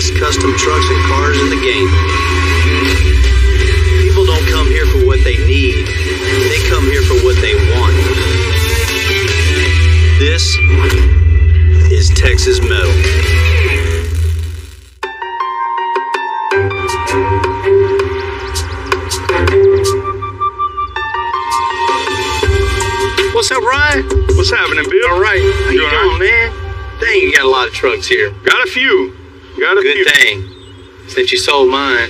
best custom trucks and cars in the game. People don't come here for what they need. They come here for what they want. This is Texas Metal. What's up, Ryan? What's happening, Bill? All right. How you doing, man? Dang, you got a lot of trucks here. Got a few. Good thing. Since you sold mine.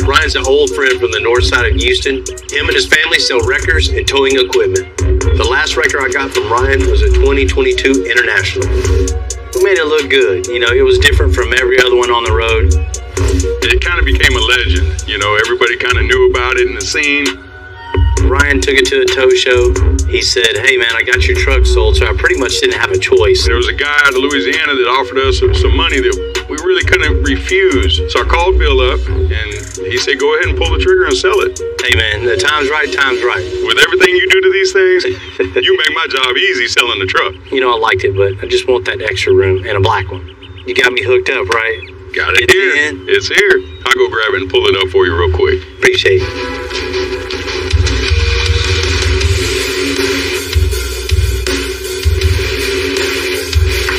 Ryan's an old friend from the north side of Houston. Him and his family sell wreckers and towing equipment. The last wrecker I got from Ryan was a 2022 International. We made it look good. You know, it was different from every other one on the road. It kind of became a legend. You know, everybody kind of knew about it in the scene. Ryan took it to a tow show. He said, hey man, I got your truck sold, so I pretty much didn't have a choice. There was a guy out of Louisiana that offered us some money that we really couldn't refuse. So I called Bill up and he said, go ahead and pull the trigger and sell it. Hey man, the time's right, time's right. With everything you do to these things, you make my job easy selling the truck. You know, I liked it, but I just want that extra room and a black one. You got me hooked up, right? Got it here. It's here. I'll go grab it and pull it up for you real quick. Appreciate it.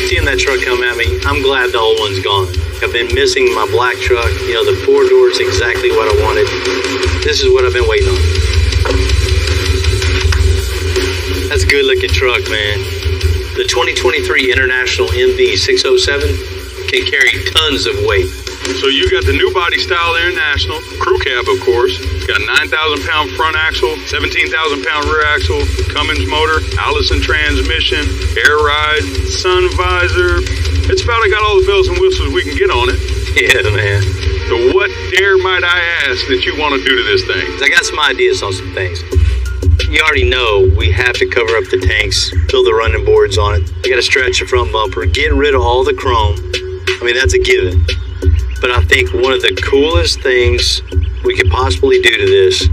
Seeing that truck come at me, I'm glad the old one's gone. I've been missing my black truck. You know, the 4 doors, exactly what I wanted. This is what I've been waiting on. That's a good looking truck, man. The 2023 International MV 607 can carry tons of weight. So you got the new body style International, crew cab of course, got a 9,000 pound front axle, 17,000 pound rear axle, Cummins motor, Allison transmission, air ride, sun visor. It's about got all the bells and whistles we can get on it. Yeah, man. So what dare might I ask that you want to do to this thing? I got some ideas on some things. You already know we have to cover up the tanks, fill the running boards on it. I got to stretch the front bumper, get rid of all the chrome. I mean, that's a given. But I think one of the coolest things we could possibly do to this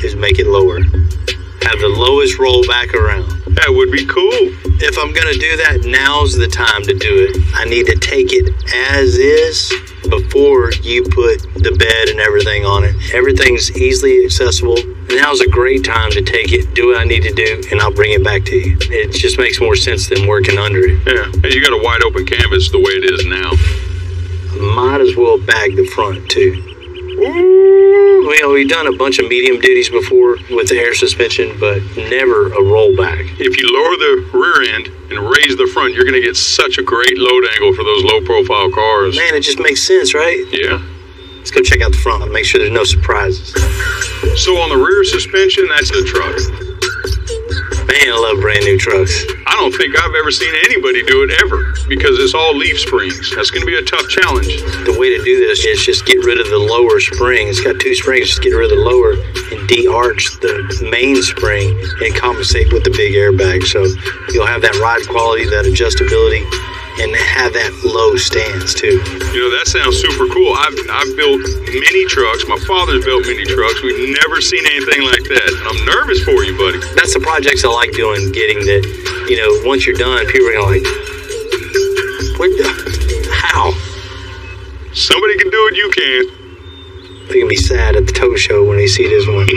is make it lower. Have the lowest rollback around. That would be cool. If I'm going to do that, now's the time to do it. I need to take it as is before you put the bed and everything on it. Everything's easily accessible. Now's a great time to take it, do what I need to do, and I'll bring it back to you. It just makes more sense than working under it. Yeah, and you got a wide open canvas the way it is now. Might as well bag the front too. Ooh. Well, we've done a bunch of medium duties before with the air suspension, but never a rollback. If you lower the rear end and raise the front, you're going to get such a great load angle for those low profile cars. Man, it just makes sense, right? Yeah. Let's go check out the front and make sure there's no surprises. So on the rear suspension, that's the truck. Man, I love brand new trucks. I don't think I've ever seen anybody do it ever because it's all leaf springs. That's going to be a tough challenge. The way to do this is just get rid of the lower spring. It's got 2 springs. Just get rid of the lower and de-arch the main spring and compensate with the big airbag. So you'll have that ride quality, that adjustability, and have that low stance too. You know, that sounds super cool. I've built mini trucks. My father's built mini trucks. We've never seen anything like that. And I'm nervous for you, buddy. That's the projects I like doing, getting that, you know, once you're done, people are going to like, what the, how? Somebody can do it, you can. They're going to be sad at the tow show when they see this one.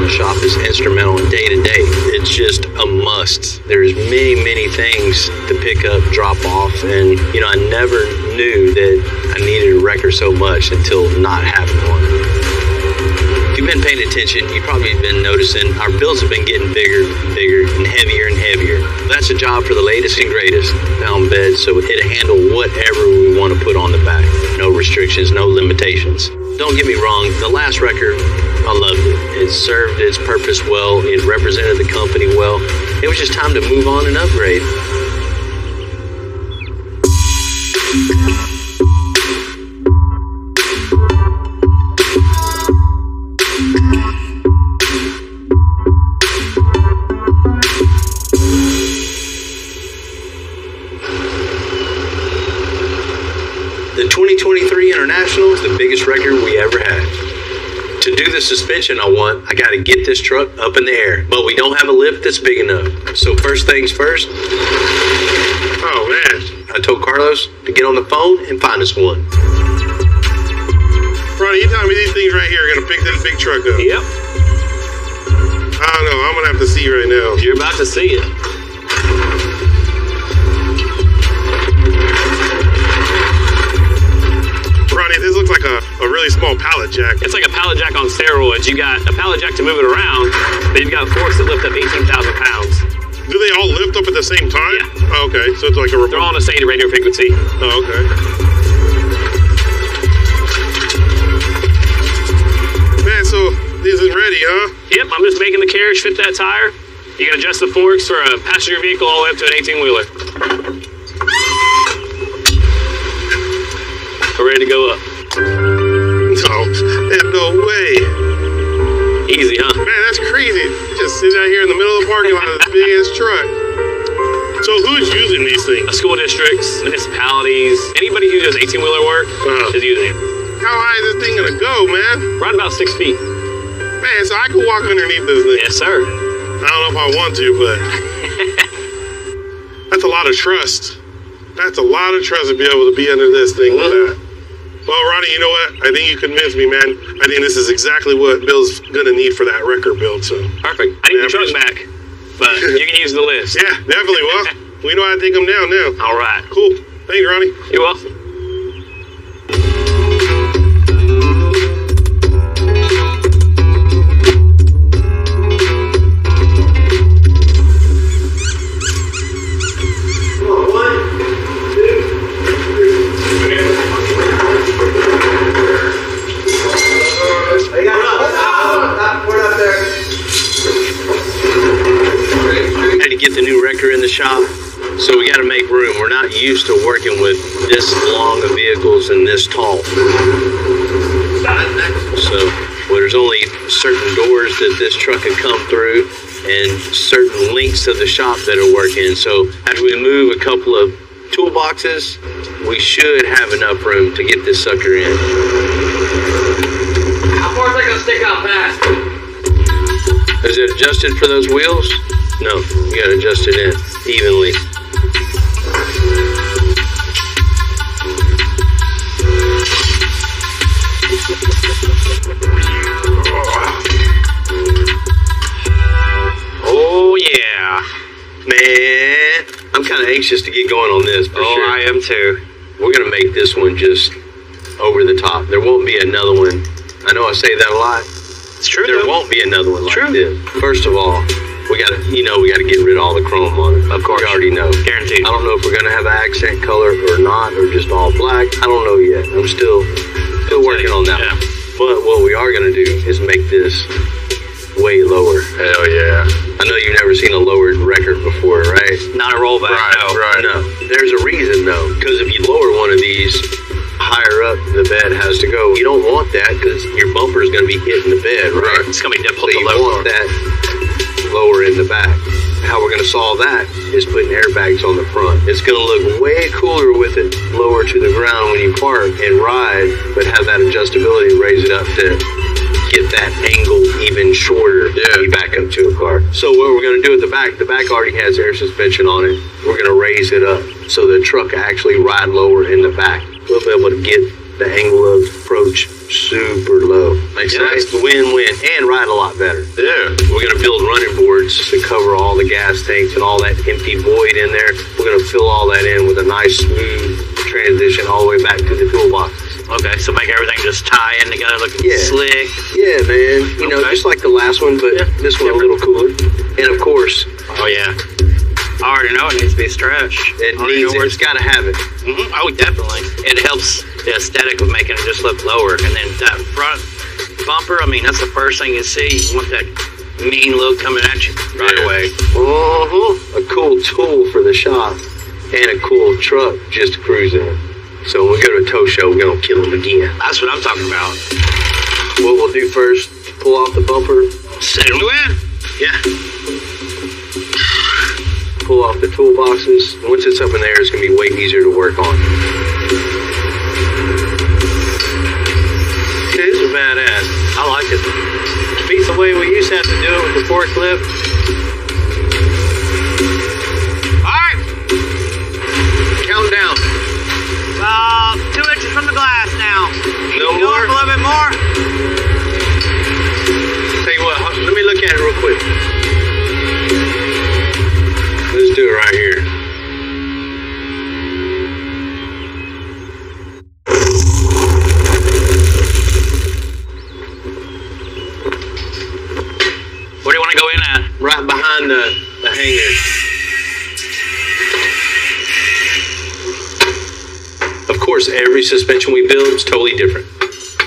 Shop is instrumental in day to day. It's just a must. There's many things to pick up, drop off, and you know, I never knew that I needed a wrecker so much until not having one. If you've been paying attention, you've probably been noticing our builds have been getting bigger and heavier and heavier. That's a job for the latest and greatest pound bed, so it'll handle whatever we want to put on the back. No restrictions, no limitations. Don't get me wrong, the last wrecker, I loved it. It served its purpose well. It represented the company well. It was just time to move on and upgrade. 2023 International is the biggest record we ever had. To do the suspension I got to get this truck up in the air, but we don't have a lift that's big enough. So first things first. Oh man. I told Carlos to get on the phone and find us one. Ronnie, you telling me these things right here are gonna pick this big truck up? Yep. I don't know. I'm gonna have to see right now. You're about to see it. Ronnie, this looks like a really small pallet jack. It's like a pallet jack on steroids. You got a pallet jack to move it around, but you've got forks that lift up 18,000 pounds. Do they all lift up at the same time? Yeah. Oh, okay, so it's like a remote. They're all on the same radio frequency. Oh, okay. Man, so this is ready, huh? Yep, I'm just making the carriage fit that tire. You can adjust the forks for a passenger vehicle all the way up to an 18-wheeler. We're ready to go up. No way. Easy, huh? Man, that's crazy. Just sitting out here in the middle of the parking lot of this big ass truck. So who's using these things? School districts, municipalities, anybody who does 18-wheeler work is using it. How high is this thing gonna go, man? Right about 6 feet. Man, so I could walk underneath this thing. Yes, sir. I don't know if I want to, but that's a lot of trust. That's a lot of trust to be able to be under this thing with that. Well, Ronnie, you know what? I think you convinced me, man. I think this is exactly what Bill's gonna need for that record build. So perfect. I need the truck back, but you can use the list. Yeah, definitely. Well, we know how to take them down now. All right. Cool. Thanks, Ronnie. You're welcome. In the shop, so we got to make room. We're not used to working with this long of vehicles and this tall. So there's only certain doors that this truck can come through and certain lengths of the shop that are working. So as we move a couple of toolboxes, we should have enough room to get this sucker in. How far is that going to stick out past? Is it adjusted for those wheels? No, you gotta adjust it in evenly. Oh yeah. Man, I'm kind of anxious to get going on this. For sure. I am too. We're gonna make this one just over the top. There won't be another one. I know I say that a lot. It's true. There won't be another one like True. this. First of all, we gotta get rid of all the chrome on it. Of course. We already know. Guaranteed. I don't know if we're gonna have an accent color or not, or just all black. I don't know yet. I'm still working on that. Yeah. But what we are gonna do is make this way lower. Hell yeah. I know you've never seen a lowered record before, right? Not a rollback. Right. No. There's a reason though, because if you lower one of these, higher up the bed has to go. You don't want that because your bumper is going to be hitting the bed, right? It's going to be difficult so to you want that lower in the back. How we're going to solve that is putting airbags on the front. It's going to look way cooler with it lower to the ground when you park and ride, but have that adjustability to raise it up to get that angle even shorter when you back up to a car. So what we're going to do at the back already has air suspension on it. We're going to raise it up so the truck actually ride lower in the back. We'll be able to get the angle of approach super low. Makes sense? Win-win, and ride a lot better. Yeah. We're going to build running boards to cover all the gas tanks and all that empty void in there. We're going to fill all that in with a nice smooth transition all the way back to the toolboxes. Okay, so make everything just tie in together, looking slick. Yeah, man. You know, just like the last one, but this one a little cooler. And of course, oh yeah, I already know it needs to be stretched. It's got to have it. Mm-hmm. Oh, definitely. It helps the aesthetic of making it just look lower. And then that front bumper, I mean, that's the first thing you see. You want that mean look coming at you right away. A cool tool for the shop and a cool truck just to cruise in. So when we go to a tow show, we're going to kill them again. That's what I'm talking about. What we'll do first, pull off the bumper. Settle in. Yeah. Pull off the toolboxes. Once it's up in there, it's going to be way easier to work on. It's the way we used to have to do it with the forklift. Alright. Count down. 2 inches from the glass now. No Go more? up a little bit more. Tell you what, let me look at it real quick. Let's do it right here. Where do you want to go in at? Right behind the hanger. Of course, every suspension we build is totally different.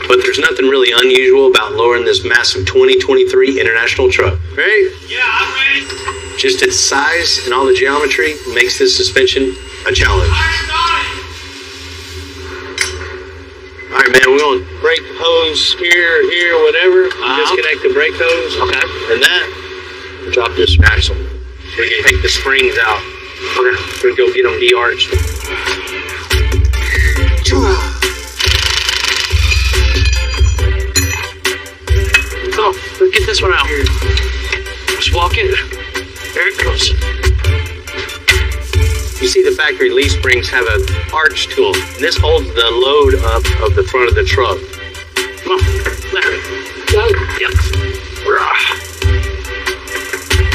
But there's nothing really unusual about lowering this massive 2023 International truck. Ready? Yeah, I'm ready. Just its size and all the geometry makes this suspension a challenge. All right, man, we're going to brake hose here, whatever. Disconnect the brake hose. Okay. And that, drop this axle. We're going to take the springs out. Okay. We're going to go get them de-arched. Come on, let's get this one out. Just walk it. There it goes. You see the factory leaf springs have an arch to them. And this holds the load up of the front of the truck. Come on, there. Go. Yep.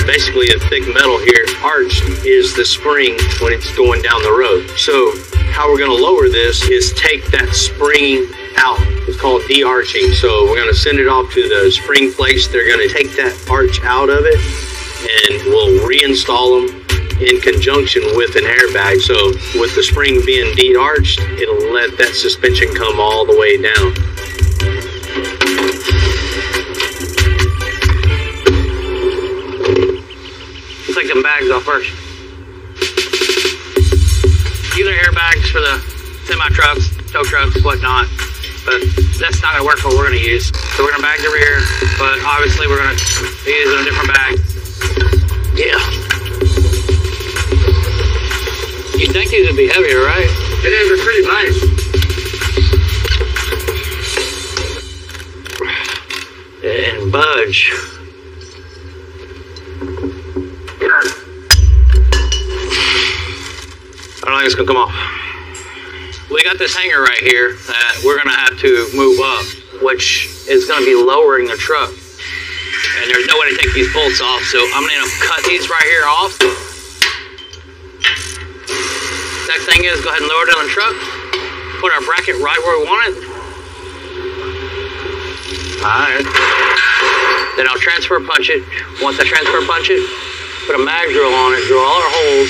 Basically, a thick metal here, arched, is the spring when it's going down the road. So how we're going to lower this is take that spring out. It's called de-arching. So we're going to send it off to the spring place. They're going to take that arch out of it, and we'll reinstall them in conjunction with an airbag. So with the spring being de-arched, it'll let that suspension come all the way down. Let's take them bags off first. These are airbags for the semi-trucks, tow trucks, whatnot. But that's not going to work for what we're going to use. So we're going to bag the rear, but obviously we're going to be using a different bag. Yeah. You'd think these would be heavier, right? It is, they're pretty nice. And budge. I don't think it's going to come off. We got this hanger right here that we're going to have to move up, which is going to be lowering the truck. And there's no way to take these bolts off, so I'm going to cut these right here off. Next thing is go ahead and lower it on the truck. Put our bracket right where we want it. Alright. Then I'll transfer punch it. Once I transfer punch it, put a mag drill on it, drill all our holes.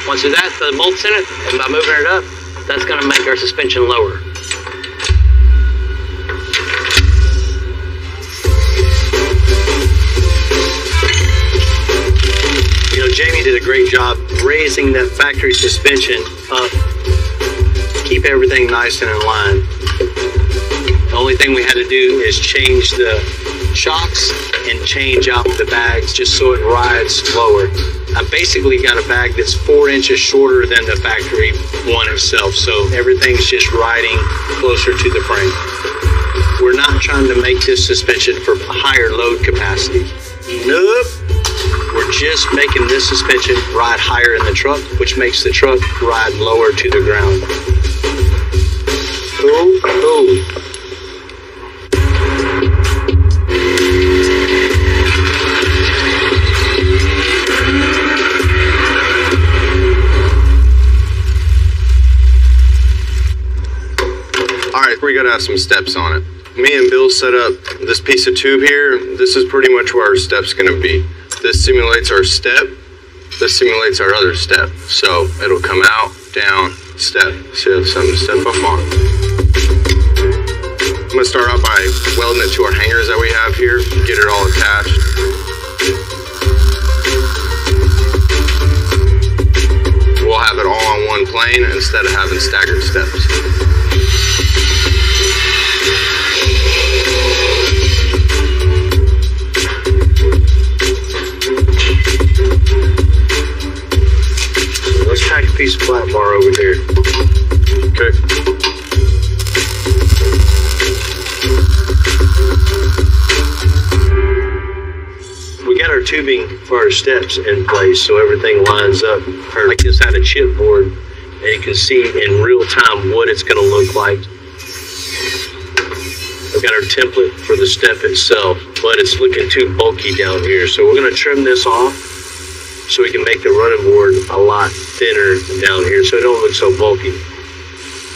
Once we do that, the bolts in it, and by moving it up, that's going to make our suspension lower. You know, Jamie did a great job raising that factory suspension up. Keep everything nice and in line. The only thing we had to do is change the shocks and change out the bags just so it rides lower. I basically got a bag that's 4 inches shorter than the factory one itself, so everything's just riding closer to the frame. We're not trying to make this suspension for higher load capacity. Nope. We're just making this suspension ride higher in the truck, which makes the truck ride lower to the ground. Oh. We gotta have some steps on it. Me and Bill set up this piece of tube here. This is pretty much where our step's gonna be. This simulates our step. This simulates our other step. So it'll come out, down, step. So you have something to step up on. I'm gonna start out by welding it to our hangers that we have here. Get it all attached. We'll have it all on one plane instead of having staggered steps. Let's tack a piece of flat bar over here. Okay. got our tubing for our steps in place, so everything lines up. Like this had a chipboard, and you can see in real time what it's going to look like. We've got our template for the step itself, but it's looking too bulky down here, so we're going to trim this off so we can make the running board a lot thinner down here, so it don't look so bulky.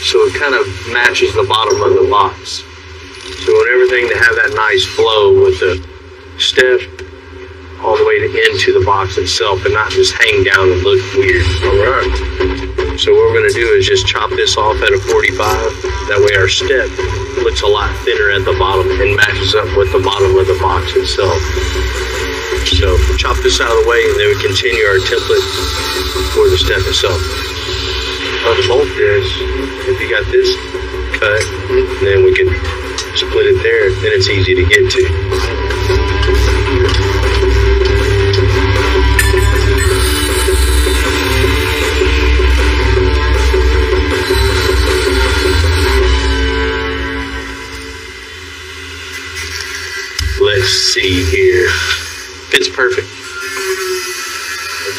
So it kind of matches the bottom of the box. So we want everything to have that nice flow with the step all the way into the box itself and not just hang down and look weird. All right. So what we're going to do is just chop this off at a 45. That way our step looks a lot thinner at the bottom and matches up with the bottom of the box itself. So chop this out of the way and then we continue our template for the step itself. Unbolt this. If you got this cut, then we can split it there, then it's easy to get to. Let's see here. Fits perfect.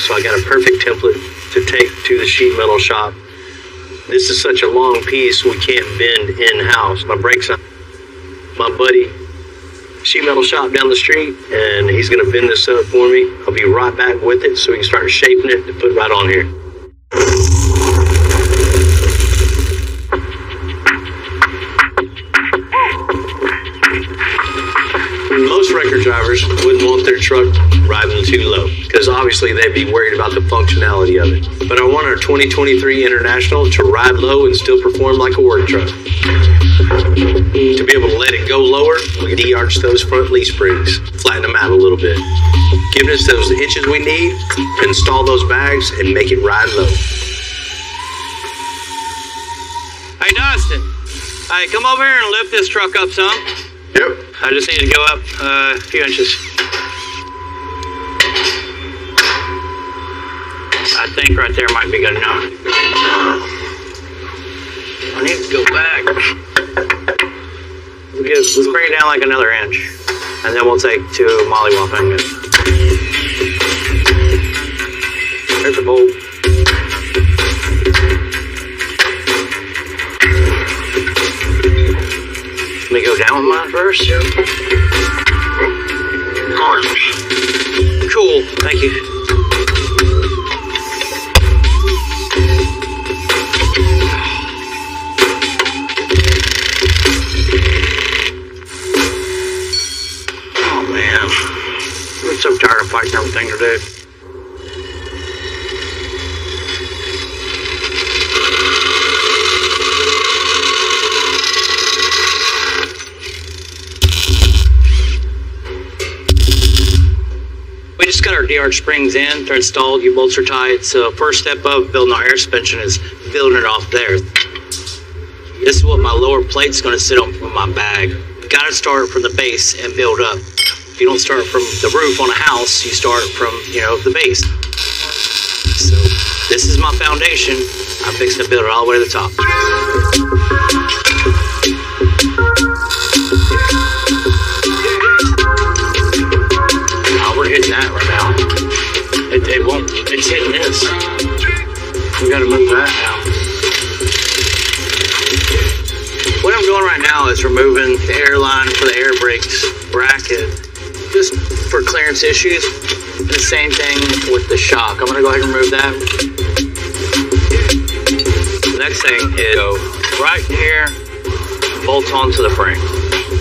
So I got a perfect template to take to the sheet metal shop. This is such a long piece we can't bend in-house. My brakes on. My buddy, sheet metal shop down the street, and he's gonna bend this up for me. I'll be right back with it so we can start shaping it to put right on here. Most wrecker drivers wouldn't want their truck riding too low because obviously they'd be worried about the functionality of it. But I want our 2023 International to ride low and still perform like a work truck. To be able to let it go lower, we de-arch those front leaf springs, flatten them out a little bit, giving us those inches we need to install those bags and make it ride low. Hey, Dustin. Hey, come over here and lift this truck up some. Yep. I just need to go up a few inches. I think right there might be good enough. I need to go back. Let's bring it down like another inch. And then we'll take two mollywopping it. There's the bolt. Let me go down with mine first. Cool, thank you. Oh man, I'm so tired of fighting everything to do. Just got our de-arch springs in, they're installed, U-bolts are tight, so first step of building our air suspension is building it off there. This is what my lower plate's going to sit on my bag. You got to start from the base and build up. You don't start from the roof on a house, you start from, the base. So this is my foundation. I'm fixing to build it all the way to the top. We're hitting that right now. It won't, it's hitting this. We gotta move that now. What I'm doing right now is removing the air line for the air brakes bracket, just for clearance issues. The same thing with the shock. I'm gonna go ahead and remove that. The next thing is go right here, bolt onto the frame.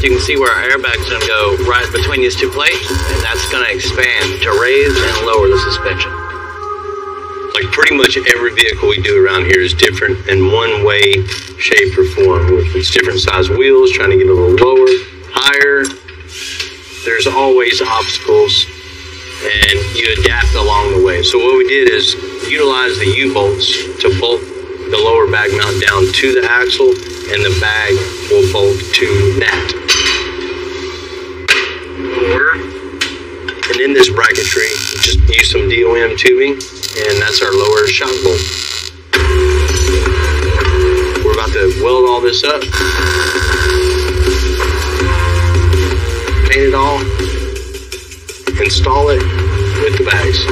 You can see where our airbag's going to go right between these two plates, and that's going to expand to raise and lower the suspension. Like pretty much every vehicle we do around here is different in one way, shape, or form. If it's different size wheels, trying to get a little lower, higher, there's always obstacles, and you adapt along the way. So what we did is utilize the U-bolts to bolt the lower bag mount down to the axle, and the bag will bolt to that. And in this bracketry, just use some DOM tubing, and that's our lower shock bolt. We're about to weld all this up, paint it all, and install it with the bags.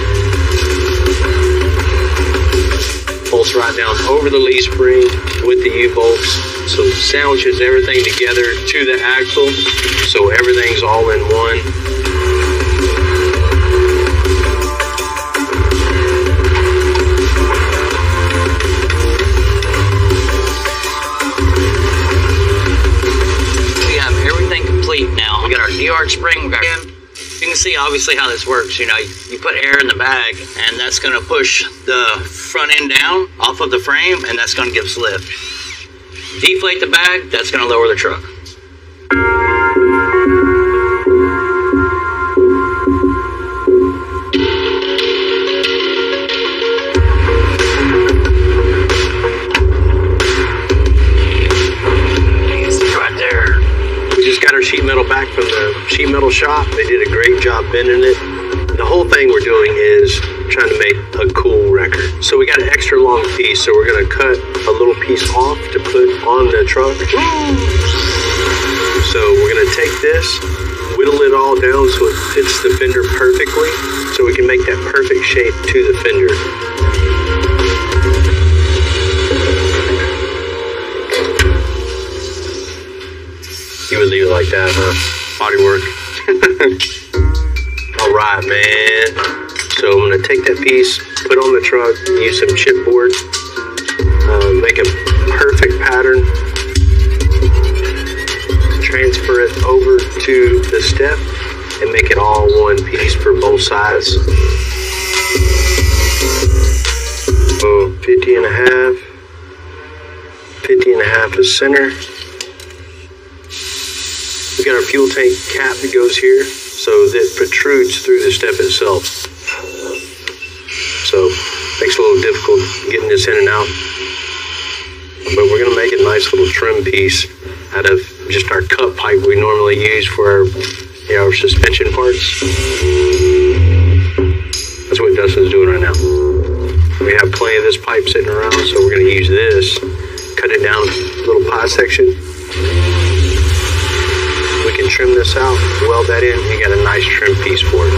Bolts right down over the leaf spring with the U-bolts. So sandwiches everything together to the axle, so everything's all in one. We have everything complete now. We got our D-arch spring, we got you can see obviously how this works. You know, you put air in the bag and that's gonna push the front end down off of the frame and that's gonna give us lift. Deflate the bag, that's gonna lower the truck. Right there. We just got our sheet metal back from the sheet metal shop. They did a great job bending it. The whole thing we're doing is trying to make a cool record. So we got an extra long piece, so we're gonna cut a little piece off to put on the truck. So we're gonna take this, whittle it all down so it fits the fender perfectly, so we can make that perfect shape to the fender. You would leave it like that, huh? Body work. All right, man. So I'm gonna take that piece, put on the truck, use some chipboard, make a perfect pattern, transfer it over to the step, and make it all one piece for both sides. So 50 and a half, 50 and a half is center. We got our fuel tank cap that goes here, so that protrudes through the step itself. So makes it a little difficult getting this in and out. But we're gonna make a nice little trim piece out of just our cut pipe we normally use for our suspension parts. That's what Dustin's doing right now. We have plenty of this pipe sitting around, so we're gonna use this, cut it down a little pie section. We can trim this out, weld that in, and you got a nice trim piece for it.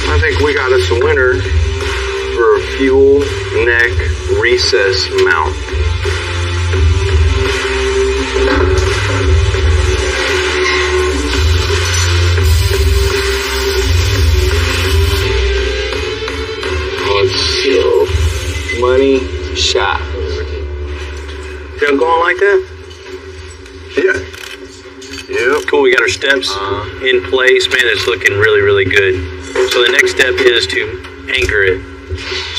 I think we got us a winner for a fuel neck recess mount. Let's go. Money shot. Y'all going like that? Yeah. Yep. Cool, we got our steps in place. Man, it's looking really, really good. So the next step is to anchor it.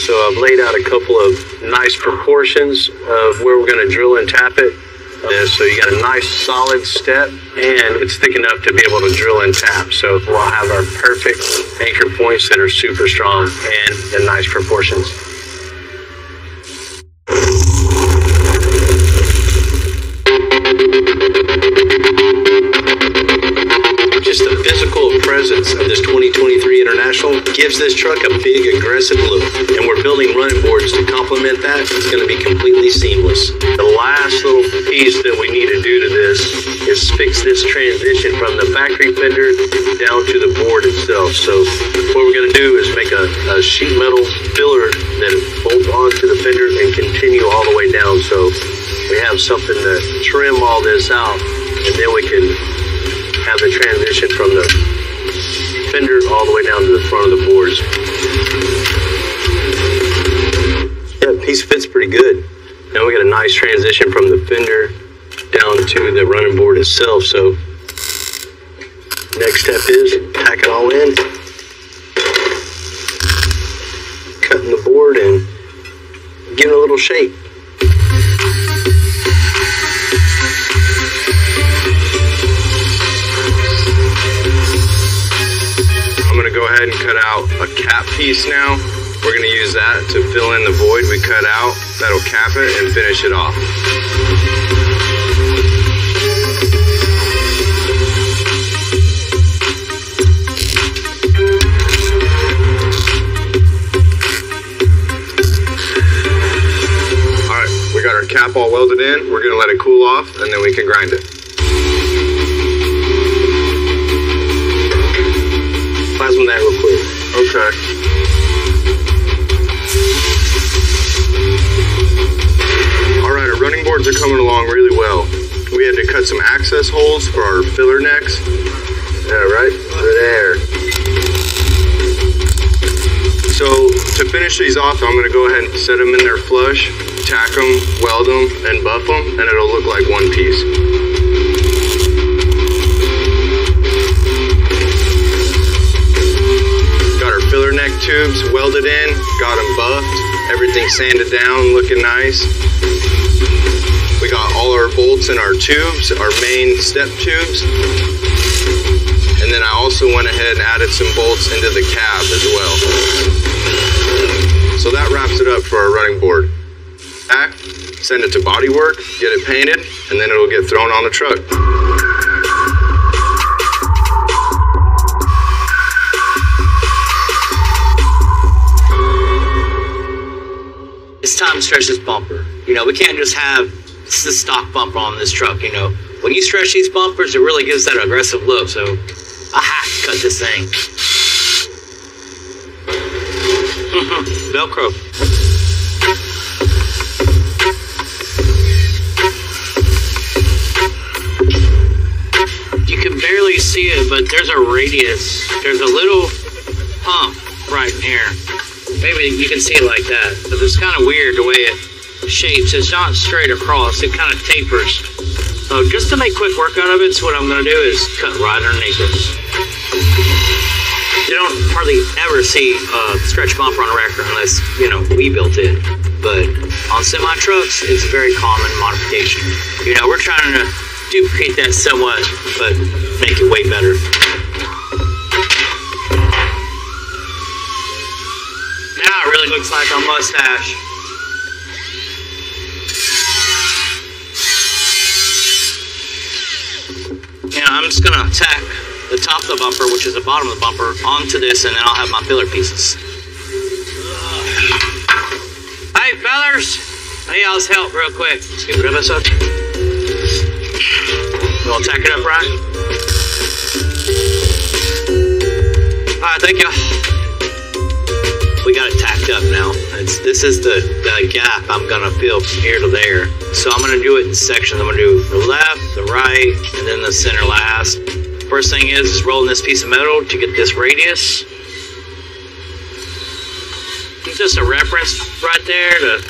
So I've laid out a couple of nice proportions of where we're gonna drill and tap it. So you got a nice solid step and it's thick enough to be able to drill and tap. So we'll have our perfect anchor points that are super strong and in nice proportions. Just the physical presence of this 2023 International gives this truck a big, aggressive look. And we're building running boards to complement that. It's going to be completely seamless. The last little piece that we need to do to this is fix this transition from the factory fender down to the board itself. So what we're going to do is make a sheet metal filler that bolts onto the fender and continue all the way down. So we have something to trim all this out, and then we can have the transition from the fender all the way down to the front of the boards. Yeah, the piece fits pretty good. Now we got a nice transition from the fender down to the running board itself. So next step is tack it all in, cutting the board and giving it a little shape. I'm going to go ahead and cut out a cap piece now. We're going to use that to fill in the void we cut out. That'll cap it and finish it off. Alright, we got our cap all welded in. We're going to let it cool off and then we can grind it. some access holes for our filler necks. Yeah, right over there. So to finish these off, I'm gonna go ahead and set them in there flush, tack them, weld them, and buff them, and it'll look like one piece. Got our filler neck tubes welded in, got them buffed, everything sanded down, looking nice. We got all our bolts in our tubes, our main step tubes. And then I also went ahead and added some bolts into the cab as well. So that wraps it up for our running board. Back, send it to bodywork, get it painted, and then it'll get thrown on the truck. It's time to stretch this bumper. You know, we can't just have the stock bumper on this truck, you know. When you stretch these bumpers, it really gives that aggressive look, so I have to cut this thing. Velcro. You can barely see it, but there's a radius. There's a little hump right here. Maybe you can see it like that, but it's kind of weird the way it shapes. It's not straight across, it kind of tapers. So just to make quick work out of it, so what I'm going to do is cut right underneath it. You don't hardly ever see a stretch bumper on a wrecker unless, you know, we built it. But on semi trucks, it's a very common modification. You know, we're trying to duplicate that somewhat, but make it way better. Now it really looks like a mustache. I'm just gonna tack the top of the bumper, which is the bottom of the bumper, onto this, and then I'll have my filler pieces. Hey, fellers! Hey, y'all's help real quick. Let's get rid of this up. You wanna tack it up, Brian? Alright, thank you. We got it tacked up now. This is the gap I'm gonna fill from here to there. So I'm gonna do it in sections. I'm gonna do the left, the right, and then the center last. First thing is rolling this piece of metal to get this radius. It's just a reference right there to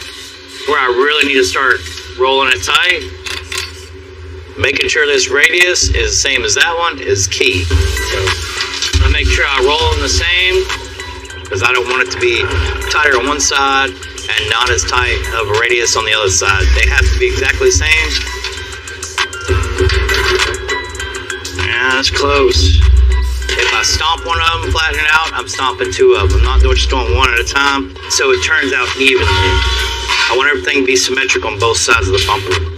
where I really need to start rolling it tight. Making sure this radius is the same as that one is key. So I'm gonna make sure I roll them the same, because I don't want it to be tighter on one side and not as tight of a radius on the other side. They have to be exactly the same. Yeah, that's close. If I stomp one of them, flatten it out, I'm stomping two of them. I'm not just doing one at a time, so it turns out evenly. I want everything to be symmetric on both sides of the bumper.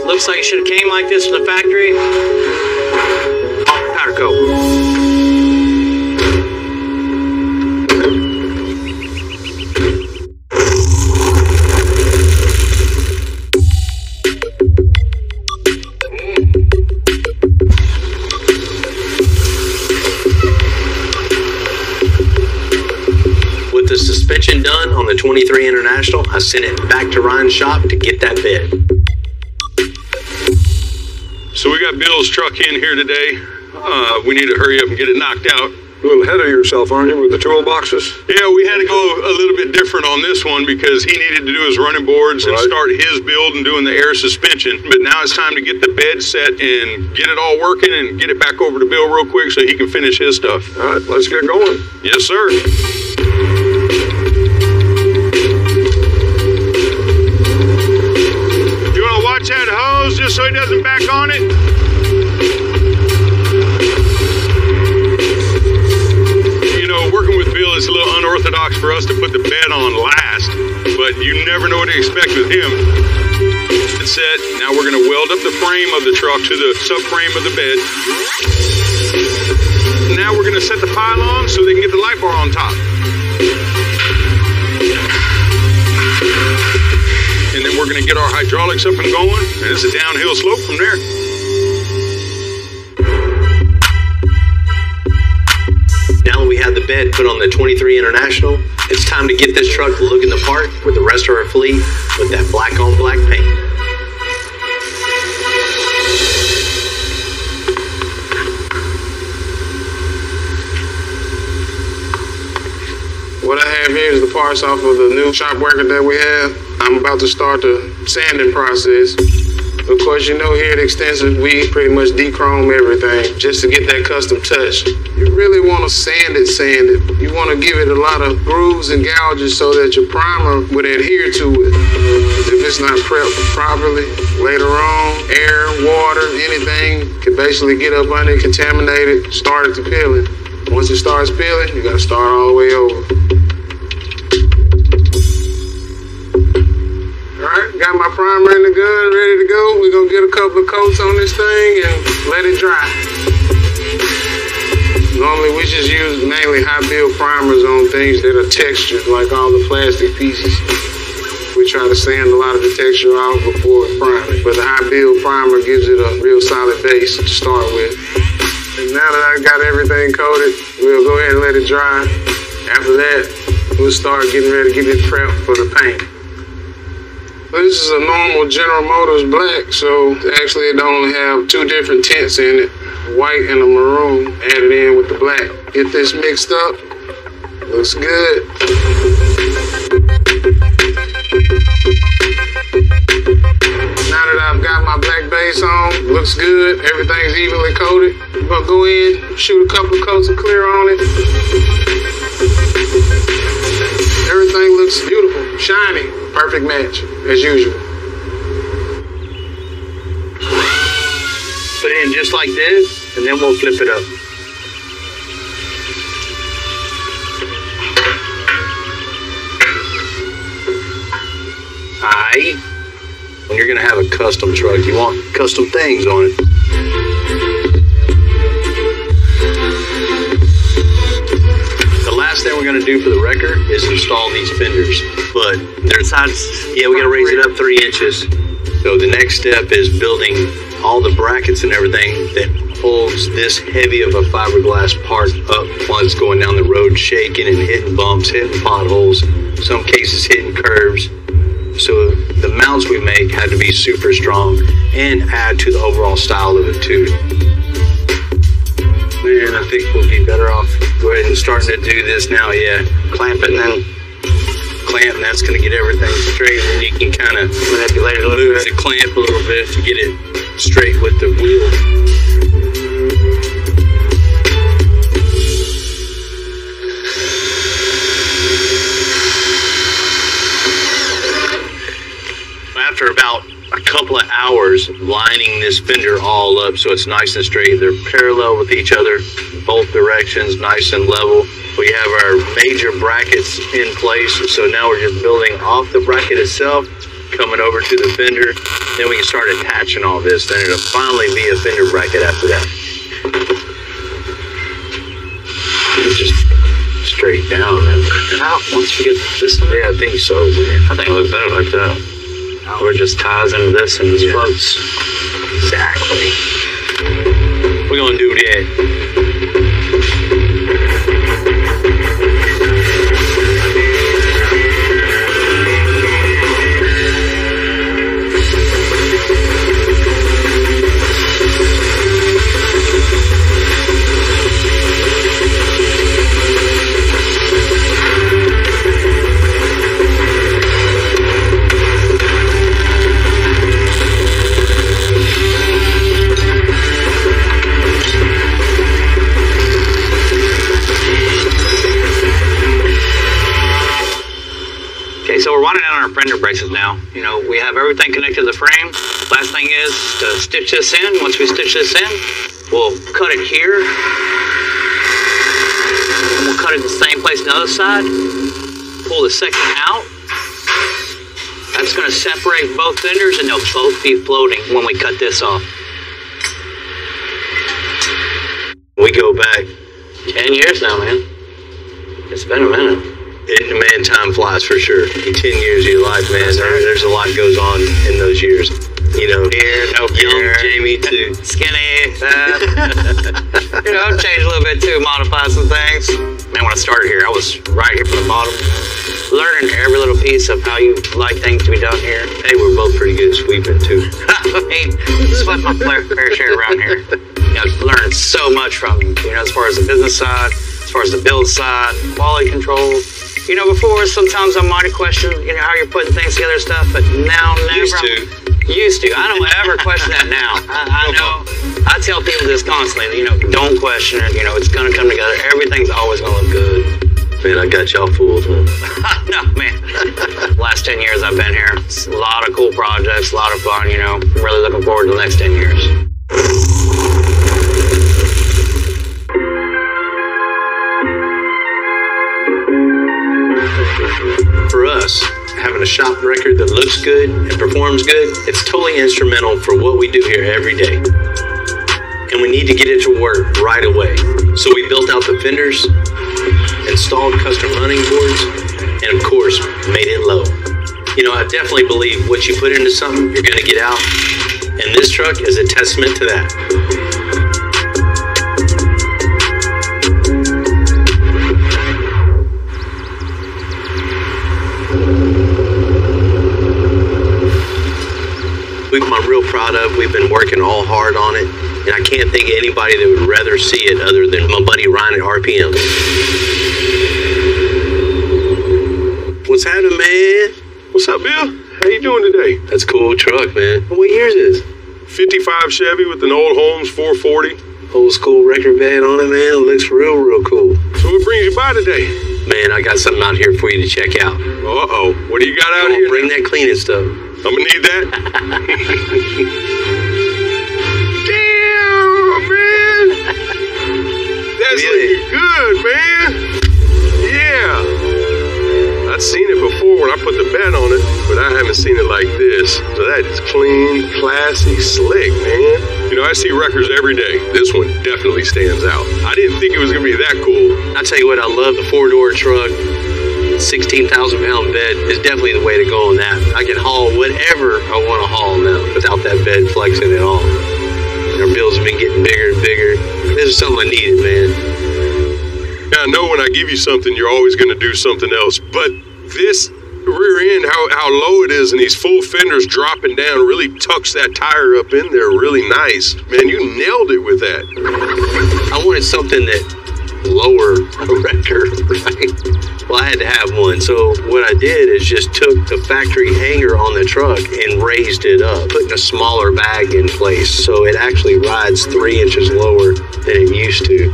Looks like it should have came like this from the factory. Powder coat. With the suspension done on the 23 International, I sent it back to Ryan's shop to get that bed. So we got Bill's truck in here today. We need to hurry up and get it knocked out. A little ahead of yourself, aren't you, with the toolboxes? Yeah, we had to go a little bit different on this one because he needed to do his running boards and start his build and doing the air suspension. But now it's time to get the bed set and get it all working and get it back over to Bill real quick so he can finish his stuff. All right, let's get going. Yes, sir. You want to watch that hose just so he doesn't back on it? Working with Bill is a little unorthodox for us to put the bed on last, but you never know what to expect with him. It's set. Now we're going to weld up the frame of the truck to the subframe of the bed. Now we're going to set the pylon so they can get the light bar on top. And then we're going to get our hydraulics up and going, and it's a downhill slope from there. Now that we have the bed put on the 23 International, it's time to get this truck looking the part with the rest of our fleet with that black on black paint. What I have here is the parts off of the new shop worker that we have. I'm about to start the sanding process. Of course, you know here at Extensive, we pretty much dechrome everything just to get that custom touch. You really want to sand it. You want to give it a lot of grooves and gouges so that your primer would adhere to it. If it's not prepped properly, later on, air, water, anything could basically get up under it, contaminate it, start it to peeling. Once it starts peeling, you got to start all the way over. Alright, got my primer in the gun, ready to go. We're going to get a couple of coats on this thing and let it dry. Normally we just use mainly high build primers on things that are textured, like all the plastic pieces. We try to sand a lot of the texture off before we prime it. But the high build primer gives it a real solid base to start with. And now that I got everything coated, we'll go ahead and let it dry. After that, we'll start getting ready to get it prepped for the paint. This is a normal General Motors black, so actually it only have two different tints in it, white and a maroon added in with the black. Get this mixed up. Looks good. Now that I've got my black base on, looks good. Everything's evenly coated. I'm gonna go in, shoot a couple of coats of clear on it. Everything looks beautiful, shiny, perfect match, as usual. Put it in just like this, and then we'll flip it up. Alright. When you're gonna have a custom truck, you want custom things on it. The last thing we're gonna do for the wrecker is install these fenders. But their sides, yeah, we gotta raise it up 3 inches. So the next step is building all the brackets and everything that holds this heavy of a fiberglass part up while it's going down the road, shaking and hitting bumps, hitting potholes, some cases hitting curves. So the mounts we make had to be super strong and add to the overall style of it too. Man, I think we'll be better off go ahead and starting to do this now. Yeah, clamp it and then clamp, and that's going to get everything straight, and you can kind of manipulate it a little bit. Move the clamp a little bit to get it straight with the wheel. After about a couple of hours lining this fender all up so it's nice and straight, they're parallel with each other, both directions, nice and level. We have our major brackets in place, so now we're just building off the bracket itself, coming over to the fender. Then we can start attaching all this. Then it'll finally be a fender bracket after that. Just straight down and out once we get this. Yeah, I think so, man. I think it looks better like that. Or just ties into this and just floats. Exactly. We're gonna do that. So we're winding down our fender braces now. You know, we have everything connected to the frame. Last thing is to stitch this in. Once we stitch this in, we'll cut it here. And we'll cut it the same place on the other side. Pull the second out. That's going to separate both fenders, and they'll both be floating when we cut this off. We go back 10 years now, man. It's been a minute. Man, time flies for sure. 10 years of your life, man. There's a lot goes on in those years. You know, young Jamie too. Skinny, you know, I've changed a little bit too, modified some things. Man, when I started here, I was right here from the bottom, learning every little piece of how you like things to be done here. Hey, we're both pretty good at sweeping too. I mean, swept my fair share around here. You know, learned so much from you, you know, as far as the business side, as far as the build side, quality control. You know, before, sometimes I might have questioned, you know, how you're putting things together and stuff, but now, never. Used to. I don't ever question that now. I know. I tell people this constantly, you know, don't question it. You know, it's going to come together. Everything's always going to look good. Man, I got y'all fooled, huh? No, man. Last 10 years I've been here. It's a lot of cool projects, a lot of fun, you know. I'm really looking forward to the next 10 years. For us, having a shop record that looks good and performs good, it's totally instrumental for what we do here every day. And we need to get it to work right away. So we built out the fenders, installed custom running boards, and of course, made it low. You know, I definitely believe what you put into something, you're gonna get out. And this truck is a testament to that. I'm real proud of. We've been working all hard on it, and I can't think of anybody that would rather see it other than my buddy Ryan at RPM. What's happening, man? What's up, Bill? How you doing today? That's a cool truck, man. What year is this? 55 Chevy with an old Holmes 440. Old school record band on it, man. It looks real cool. So what brings you by today? Man, I got something out here for you to check out. Uh-oh. What do you got out here? Bring that cleaning stuff. I'm gonna need that. Damn, man. That's looking good, man. Yeah. I'd seen it before when I put the bed on it, but I haven't seen it like this. So that is clean, classy, slick, man. You know, I see records every day. This one definitely stands out. I didn't think it was gonna be that cool. I tell you what, I love the four-door truck. 16,000-pound bed is definitely the way to go on that. I can haul whatever I want to haul now without that bed flexing at all. Our bills have been getting bigger and bigger. This is something I needed, man. Yeah, I know when I give you something, you're always going to do something else. But this rear end, how low it is, and these full fenders dropping down really tucks that tire up in there really nice. Man, you nailed it with that. I wanted something that lower a record, right? Well, I had to have one. So what I did is just took the factory hanger on the truck and raised it up, putting a smaller bag in place. So it actually rides 3 inches lower than it used to.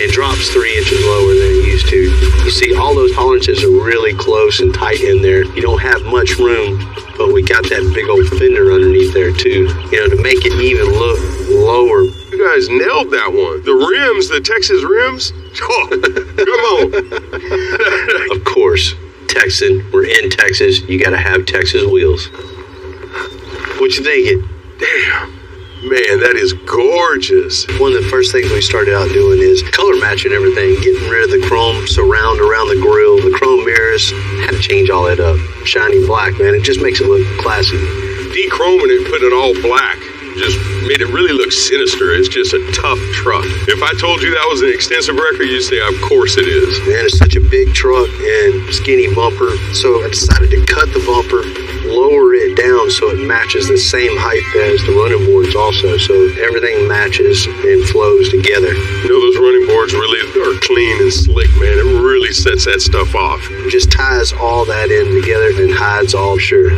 It drops 3 inches lower than it used to. You see, all those tolerances are really close and tight in there. You don't have much room, but we got that big old fender underneath there too. You know, to make it even look lower. You guys nailed that one. The rims, the Texas rims. Oh, come on. Of course, Texan. We're in Texas. You got to have Texas wheels. What you thinking? Damn. Man, that is gorgeous. One of the first things we started out doing is color matching everything, getting rid of the chrome surround around the grill, the chrome mirrors. Had to change all that up. Shiny black, man. It just makes it look classy. De-chroming it, putting it all black, just made it really look sinister. It's just a tough truck. If I told you that was an extensive record, you'd say, of course it is. Man, it's such a big truck and skinny bumper. So I decided to cut the bumper, lower it down so it matches the same height as the running boards also. So everything matches and flows together. You know, those running boards really are clean and slick, man. It really sets that stuff off. It just ties all that in together and hides all, sure.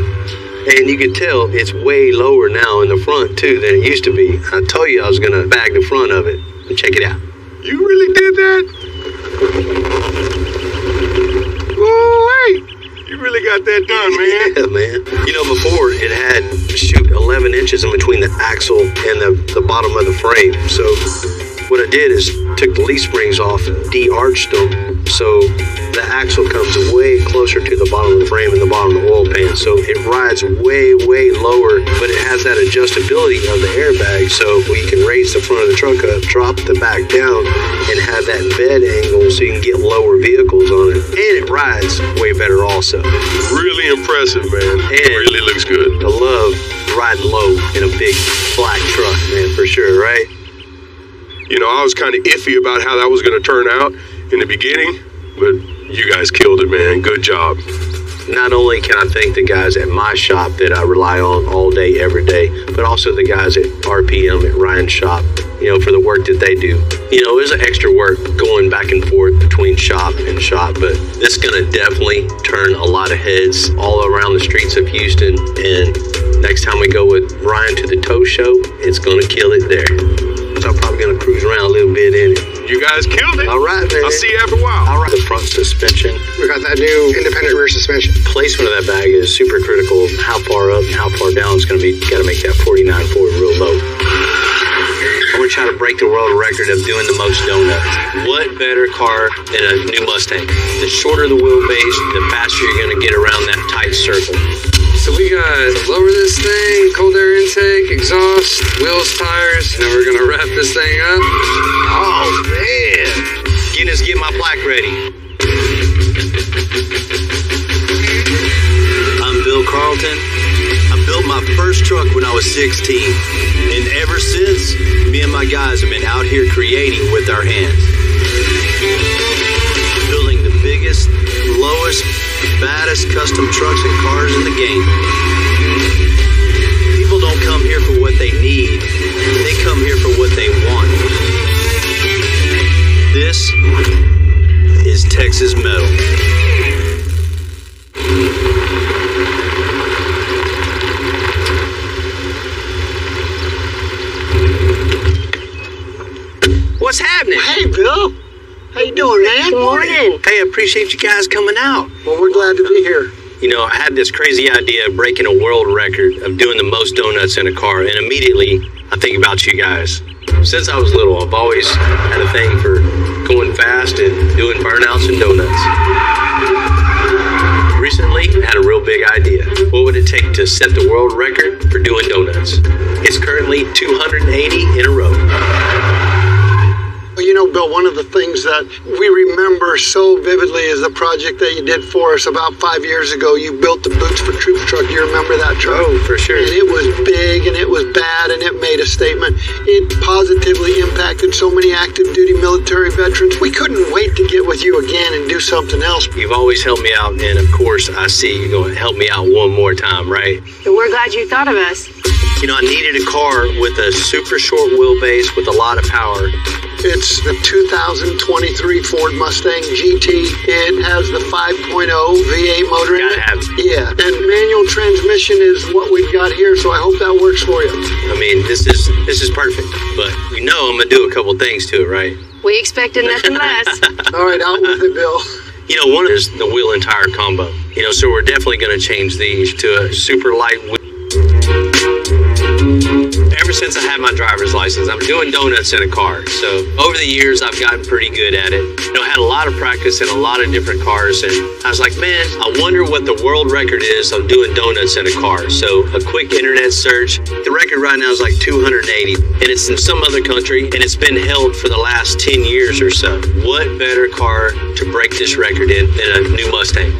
And you can tell it's way lower now in the front, too, than it used to be. I told you I was going to bag the front of it. Check it out. You really did that? Oh, wait. You really got that done, man. Yeah, man. You know, before it had, 11 inches in between the axle and the bottom of the frame. So what I did is took the leaf springs off, de-arched them, so the axle comes way closer to the bottom of the frame and the bottom of the oil pan. So it rides way, way lower, but it has that adjustability of the airbag, so we can raise the front of the truck up, drop the back down, and have that bed angle so you can get lower vehicles on it. And it rides way better also. Really impressive, man. And really looks good. I love riding low in a big black truck, man, for sure, right? You know, I was kind of iffy about how that was going to turn out in the beginning, but you guys killed it, man. Good job. Not only can I thank the guys at my shop that I rely on all day, every day, but also the guys at RPM at Ryan's shop, you know, for the work that they do. You know, there's extra work going back and forth between shop and shop, but this is going to definitely turn a lot of heads all around the streets of Houston. And next time we go with Ryan to the tow show, it's going to kill it there. So I'm probably going to cruise around a little bit in it. You guys killed it. All right, man. I'll see you after a while. All right. The front suspension. We got that new independent rear suspension. Placement of that bag is super critical. How far up and how far down is going to be. Got to make that 49 forward real low. I'm going to try to break the world record of doing the most donuts. What better car than a new Mustang? The shorter the wheelbase, the faster you're going to get around that tight circle. So we got lower this thing, cold air intake, exhaust, wheels, tires. Now we're gonna wrap this thing up. Oh, man. Guinness, get my plaque ready. I'm Bill Carlton. I built my first truck when I was 16. And ever since, me and my guys have been out here creating with our hands. Building the biggest, lowest, baddest custom trucks and cars in the game. People don't come here for what they need. They come here for what they want. This is Texas Metal. What's happening? Hey, Bill. How you doing, man? Good morning. Hey, I appreciate you guys coming out. Well, we're glad to be here. You know, I had this crazy idea of breaking a world record of doing the most donuts in a car, and immediately I think about you guys. Since I was little, I've always had a thing for going fast and doing burnouts and donuts. Recently, I had a real big idea. What would it take to set the world record for doing donuts? It's currently 280 in a row. Well, you know, Bill, one of the things that we remember so vividly is the project that you did for us about 5 years ago. You built the Boots for Troops truck. You remember that truck? Oh, for sure. And it was big, and it was bad, and it made a statement. It positively impacted so many active duty military veterans. We couldn't wait to get with you again and do something else. You've always helped me out, and of course, I see you're going to help me out one more time, right? We're glad you thought of us. You know, I needed a car with a super short wheelbase with a lot of power. It's the 2023 Ford Mustang GT. It has the 5.0 V8 motor in it. Gotta have it. Yeah, and manual transmission is what we've got here, so I hope that works for you. I mean, this is perfect, but you know I'm gonna do a couple things to it, right? We expected nothing less. All right, out with it, Bill. You know, one is the wheel and tire combo. You know, so we're definitely gonna change these to a super light wheel. Ever since I had my driver's license, I'm doing donuts in a car. So over the years, I've gotten pretty good at it. You know, I had a lot of practice in a lot of different cars, and I was like, man, I wonder what the world record is of doing donuts in a car. So a quick internet search, the record right now is like 280, and it's in some other country, and it's been held for the last 10 years or so. What better car to break this record in than a new Mustang?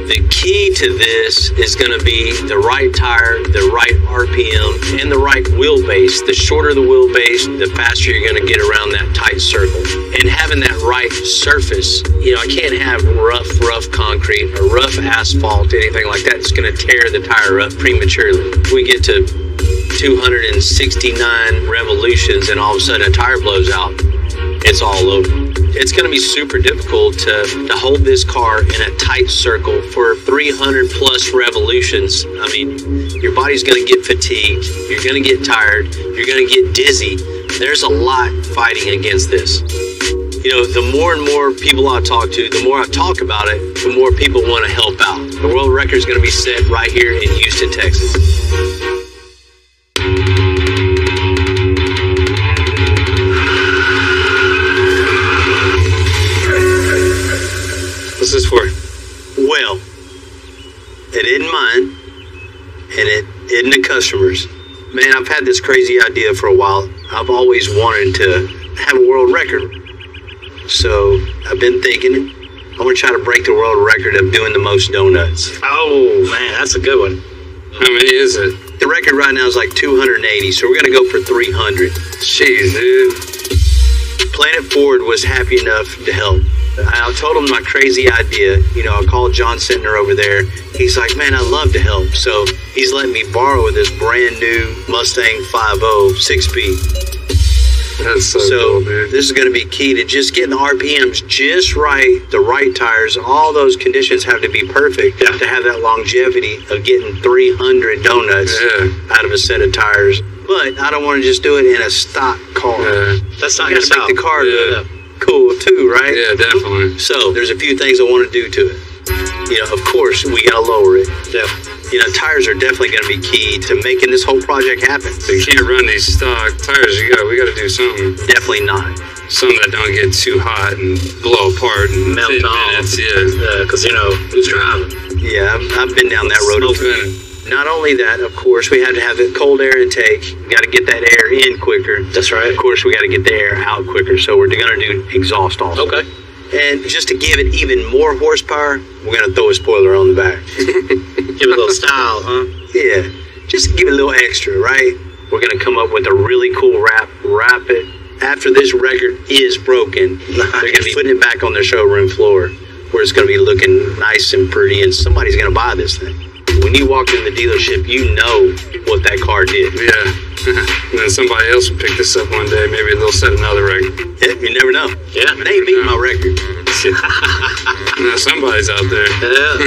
The key to this is going to be the right tire, the right RPM, and the right wheelbase. The shorter the wheelbase, the faster you're going to get around that tight circle. And having that right surface, you know, I can't have rough concrete or rough asphalt, anything like that. It's going to tear the tire up prematurely. We get to 269 revolutions and all of a sudden a tire blows out. It's all over. It's going to be super difficult to hold this car in a tight circle for 300 plus revolutions. I mean, your body's going to get fatigued. You're going to get tired. You're going to get dizzy. There's a lot fighting against this. You know, the more and more people I talk to, the more I talk about it, the more people want to help out. The world record is going to be set right here in Houston, Texas. customers. Man, I've had this crazy idea for a while. I've always wanted to have a world record. So I've been thinking, I want to try to break the world record of doing the most donuts. Oh, man, that's a good one. How many is it? The record right now is like 280, so we're going to go for 300. Jeez, dude. Planet Ford was happy enough to help. I told him my crazy idea. You know, I called John Sentner over there. He's like, man, I'd love to help. So he's letting me borrow this brand new Mustang 5.0 6-speed. That's so cool, dude. This is going to be key to just getting the RPMs just right, the right tires. All those conditions have to be perfect to have that longevity of getting 300 donuts out of a set of tires. But I don't want to just do it in a stock car. That's not going going to make the car look cool too, right? Yeah, definitely. So there's a few things I want to do to it. You know, of course, we got to lower it. Yeah. You know, tires are definitely going to be key to making this whole project happen. You can't run these stock tires. We got to do something. Definitely not. Some that don't get too hot and blow apart and Melt off. Because, you know, who's driving? Yeah, I've been down that road. Not only that, of course, we have to have the cold air intake. We got to get that air in quicker. That's right. Of course, we got to get the air out quicker. So we're going to do exhaust also. Okay. And just to give it even more horsepower, we're going to throw a spoiler on the back. Give it a little style, huh? Yeah, just to give it a little extra, right? We're going to come up with a really cool wrap it. After this record is broken, they're going to be putting it back on their showroom floor where it's going to be looking nice and pretty, and somebody's going to buy this thing. When you walk in the dealership, you know what that car did. Yeah. And then somebody else will pick this up one day. Maybe they'll set another record. Yeah, you never know. Yeah. They ain't beating my record. Somebody's out there. Yeah.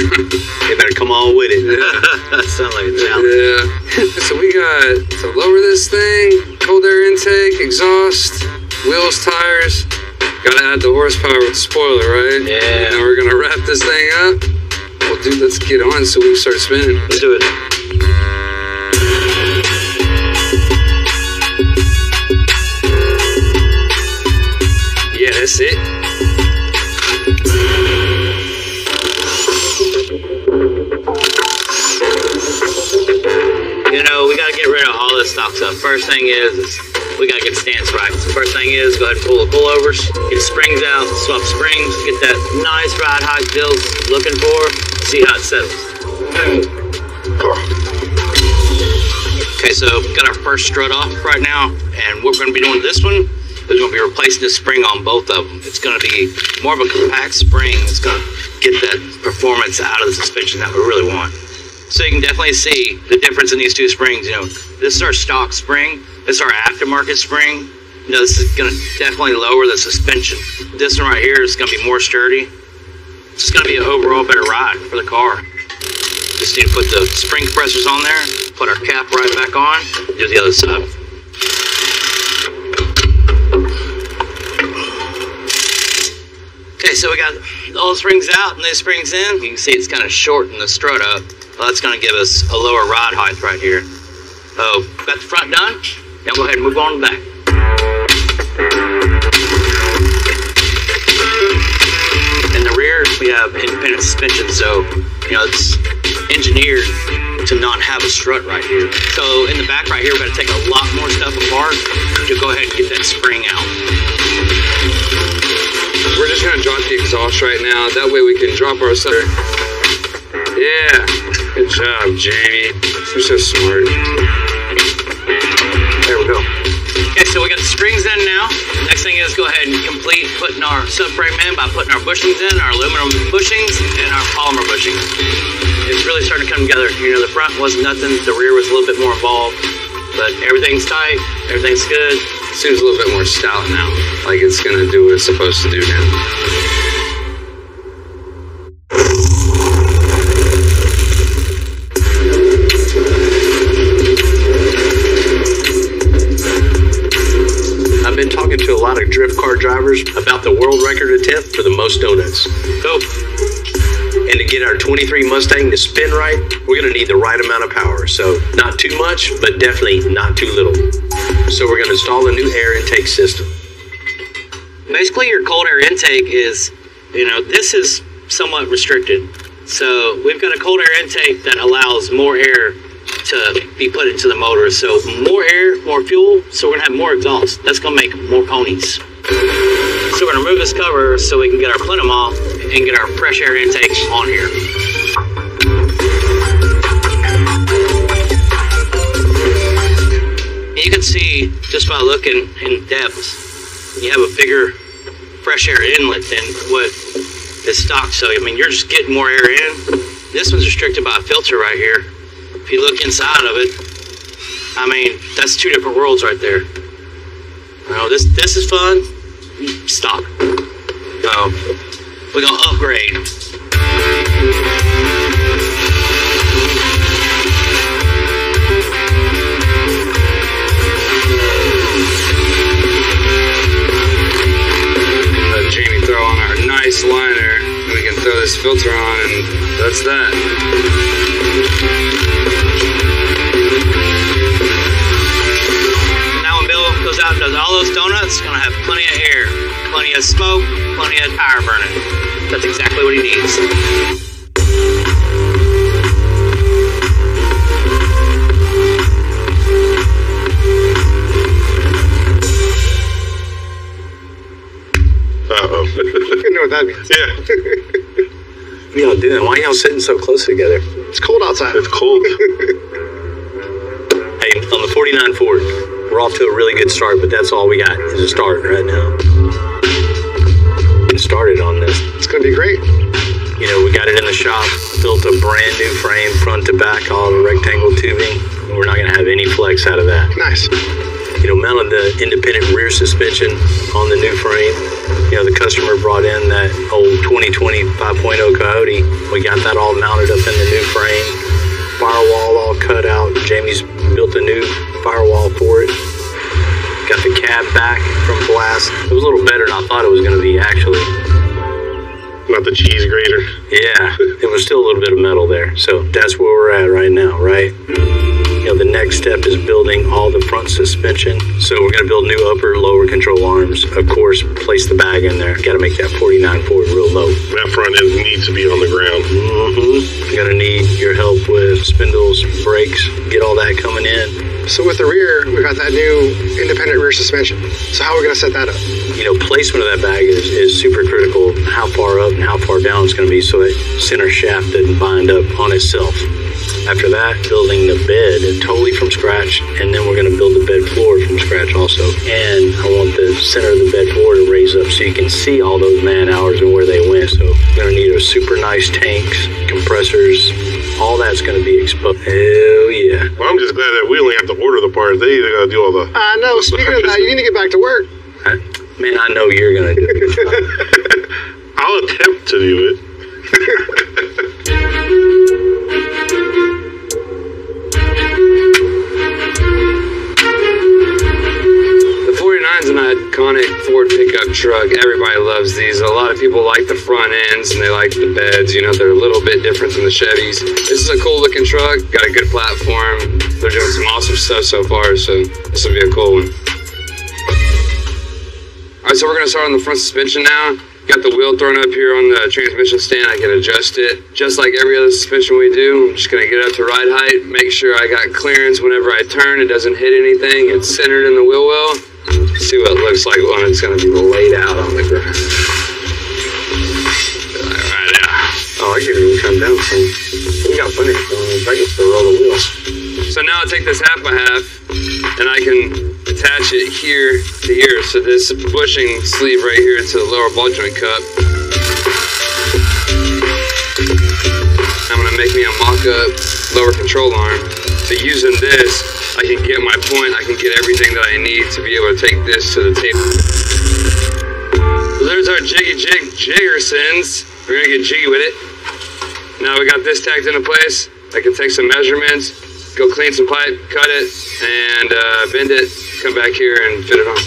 They better come on with it. That sounds like a challenge. Yeah. So we got to lower this thing, cold air intake, exhaust, wheels, tires. Got to add the horsepower with the spoiler, right? Yeah. And then we're going to wrap this thing up. Well, dude, let's get on so we can start spinning. Let's do it. Yeah, that's it. You know, we got to get rid of all this stock stuff. First thing is we got to get the stance right. So first thing is go ahead and pull the pullovers, get springs out, swap springs, get that nice ride height Bill's looking for, see how it settles. Okay, so got our first strut off right now, and what we're going to be doing this one is going to be replacing the spring on both of them. It's going to be more of a compact spring. It's going to get that performance out of the suspension that we really want. So you can definitely see the difference in these two springs. You know, this is our stock spring. This is our aftermarket spring. You know, this is going to definitely lower the suspension. This one right here is going to be more sturdy. It's going to be an overall better ride for the car. Just need to put the spring compressors on there, put our cap right back on, do the other side. Okay, so we got all the springs out and these springs in. You can see it's kind of shorting the strut up. Well, that's going to give us a lower ride height right here. So, got the front done. Now go ahead and move on to the back. In the rear, we have independent suspension, so, you know, it's engineered to not have a strut right here. So, in the back right here, we're going to take a lot more stuff apart to go ahead and get that spring out. We're just going to drop the exhaust right now. That way we can drop our stuff. Yeah. Good job, Jamie. You're so smart. There we go. Okay, so we got the springs in now. Next thing is go ahead and complete putting our subframe in by putting our bushings in, our aluminum bushings, and our polymer bushings. It's really starting to come together. You know, the front wasn't nothing. The rear was a little bit more involved. But everything's tight. Everything's good. Seems a little bit more stout now. Like it's going to do what it's supposed to do now. I've been talking to a lot of drift car drivers about the world record attempt for the most donuts. Go. And to get our 23 Mustang to spin right, we're going to need the right amount of power. So not too much, but definitely not too little. So we're going to install a new air intake system. Basically, your cold air intake is, you know, this is somewhat restricted. So we've got a cold air intake that allows more air to be put into the motor. So more air, more fuel, so we're gonna have more exhaust. That's gonna make more ponies. So we're gonna remove this cover so we can get our plenum off and get our fresh air intake on here. And you can see just by looking in depth, you have a bigger fresh air inlet than what is stock. So I mean, you're just getting more air in. This one's restricted by a filter right here. If you look inside of it, I mean, that's two different worlds right there. You know, this is fun. Stock. So we're gonna upgrade. Let Jamie throw on our nice liner, and we can throw this filter on, and that's that. Goes out and does all those donuts, it's gonna have plenty of air, plenty of smoke, plenty of tire burning. That's exactly what he needs. Uh-oh. You know what that means. Yeah. What are y'all doing? Why are y'all sitting so close together? It's cold outside. It's cold. Hey, on the 49 Ford, we're off to a really good start, but that's all we got is a start right now. Getting started on this. It's going to be great. You know, we got it in the shop, built a brand new frame, front to back, all the rectangle tubing. And we're not going to have any flex out of that. Nice. You know, mounted the independent rear suspension on the new frame. You know, the customer brought in that old 2020 5.0 Coyote. We got that all mounted up in the new frame. Firewall all cut out. Jamie's built a new firewall for it. Got the cab back from Blast. It was a little better than I thought it was going to be, actually. Not the cheese grater. Yeah, it was still a little bit of metal there. So that's where we're at right now, right? You know, the next step is building all the front suspension. So we're going to build new upper, lower control arms. Of course, place the bag in there. Got to make that 49 Ford real low. That front end needs to be on the ground. Mm-hmm. Going to need your help with spindles, brakes, get all that coming in. So with the rear, we got that new independent rear suspension. So how are we going to set that up? You know, placement of that bag is super critical. How far up and how far down it's going to be so that center shaft doesn't bind up on itself. After that, building the bed totally from scratch, and then we're going to build the bed floor from scratch also. And I want the center of the bed floor to raise up so you can see all those man hours and where they went. So we're going to need a super nice tanks, compressors, all that's going to be exposed. Hell yeah. Well, I'm just glad that we only have to order the parts. They got to do all the... No, speaking of that, you need to get back to work. Man, I know you're going to do it. I'll attempt to do it. The 49's an iconic Ford pickup truck. Everybody loves these. A lot of people like the front ends and they like the beds. You know, they're a little bit different than the Chevys. This is a cool looking truck. Got a good platform. They're doing some awesome stuff so far, so this will be a cool one. Alright, so we're going to start on the front suspension now. Got the wheel thrown up here on the transmission stand. I can adjust it just like every other suspension we do. I'm just going to get it up to ride height, make sure I got clearance whenever I turn. It doesn't hit anything. It's centered in the wheel well. See what it looks like when it's going to be laid out on the ground. Right now. Oh, I can even come down some. We got plenty of brackets to roll the wheels. So now I take this half by half and I can attach it here to here. So this bushing sleeve right here to the lower ball joint cup. I'm gonna make me a mock-up lower control arm. So using this, I can get my point, I can get everything that I need to be able to take this to the table. So there's our jiggy jig Jiggersons. We're gonna get jiggy with it. Now we got this tacked into place. I can take some measurements, go clean some pipe, cut it, and bend it, come back here and fit it on.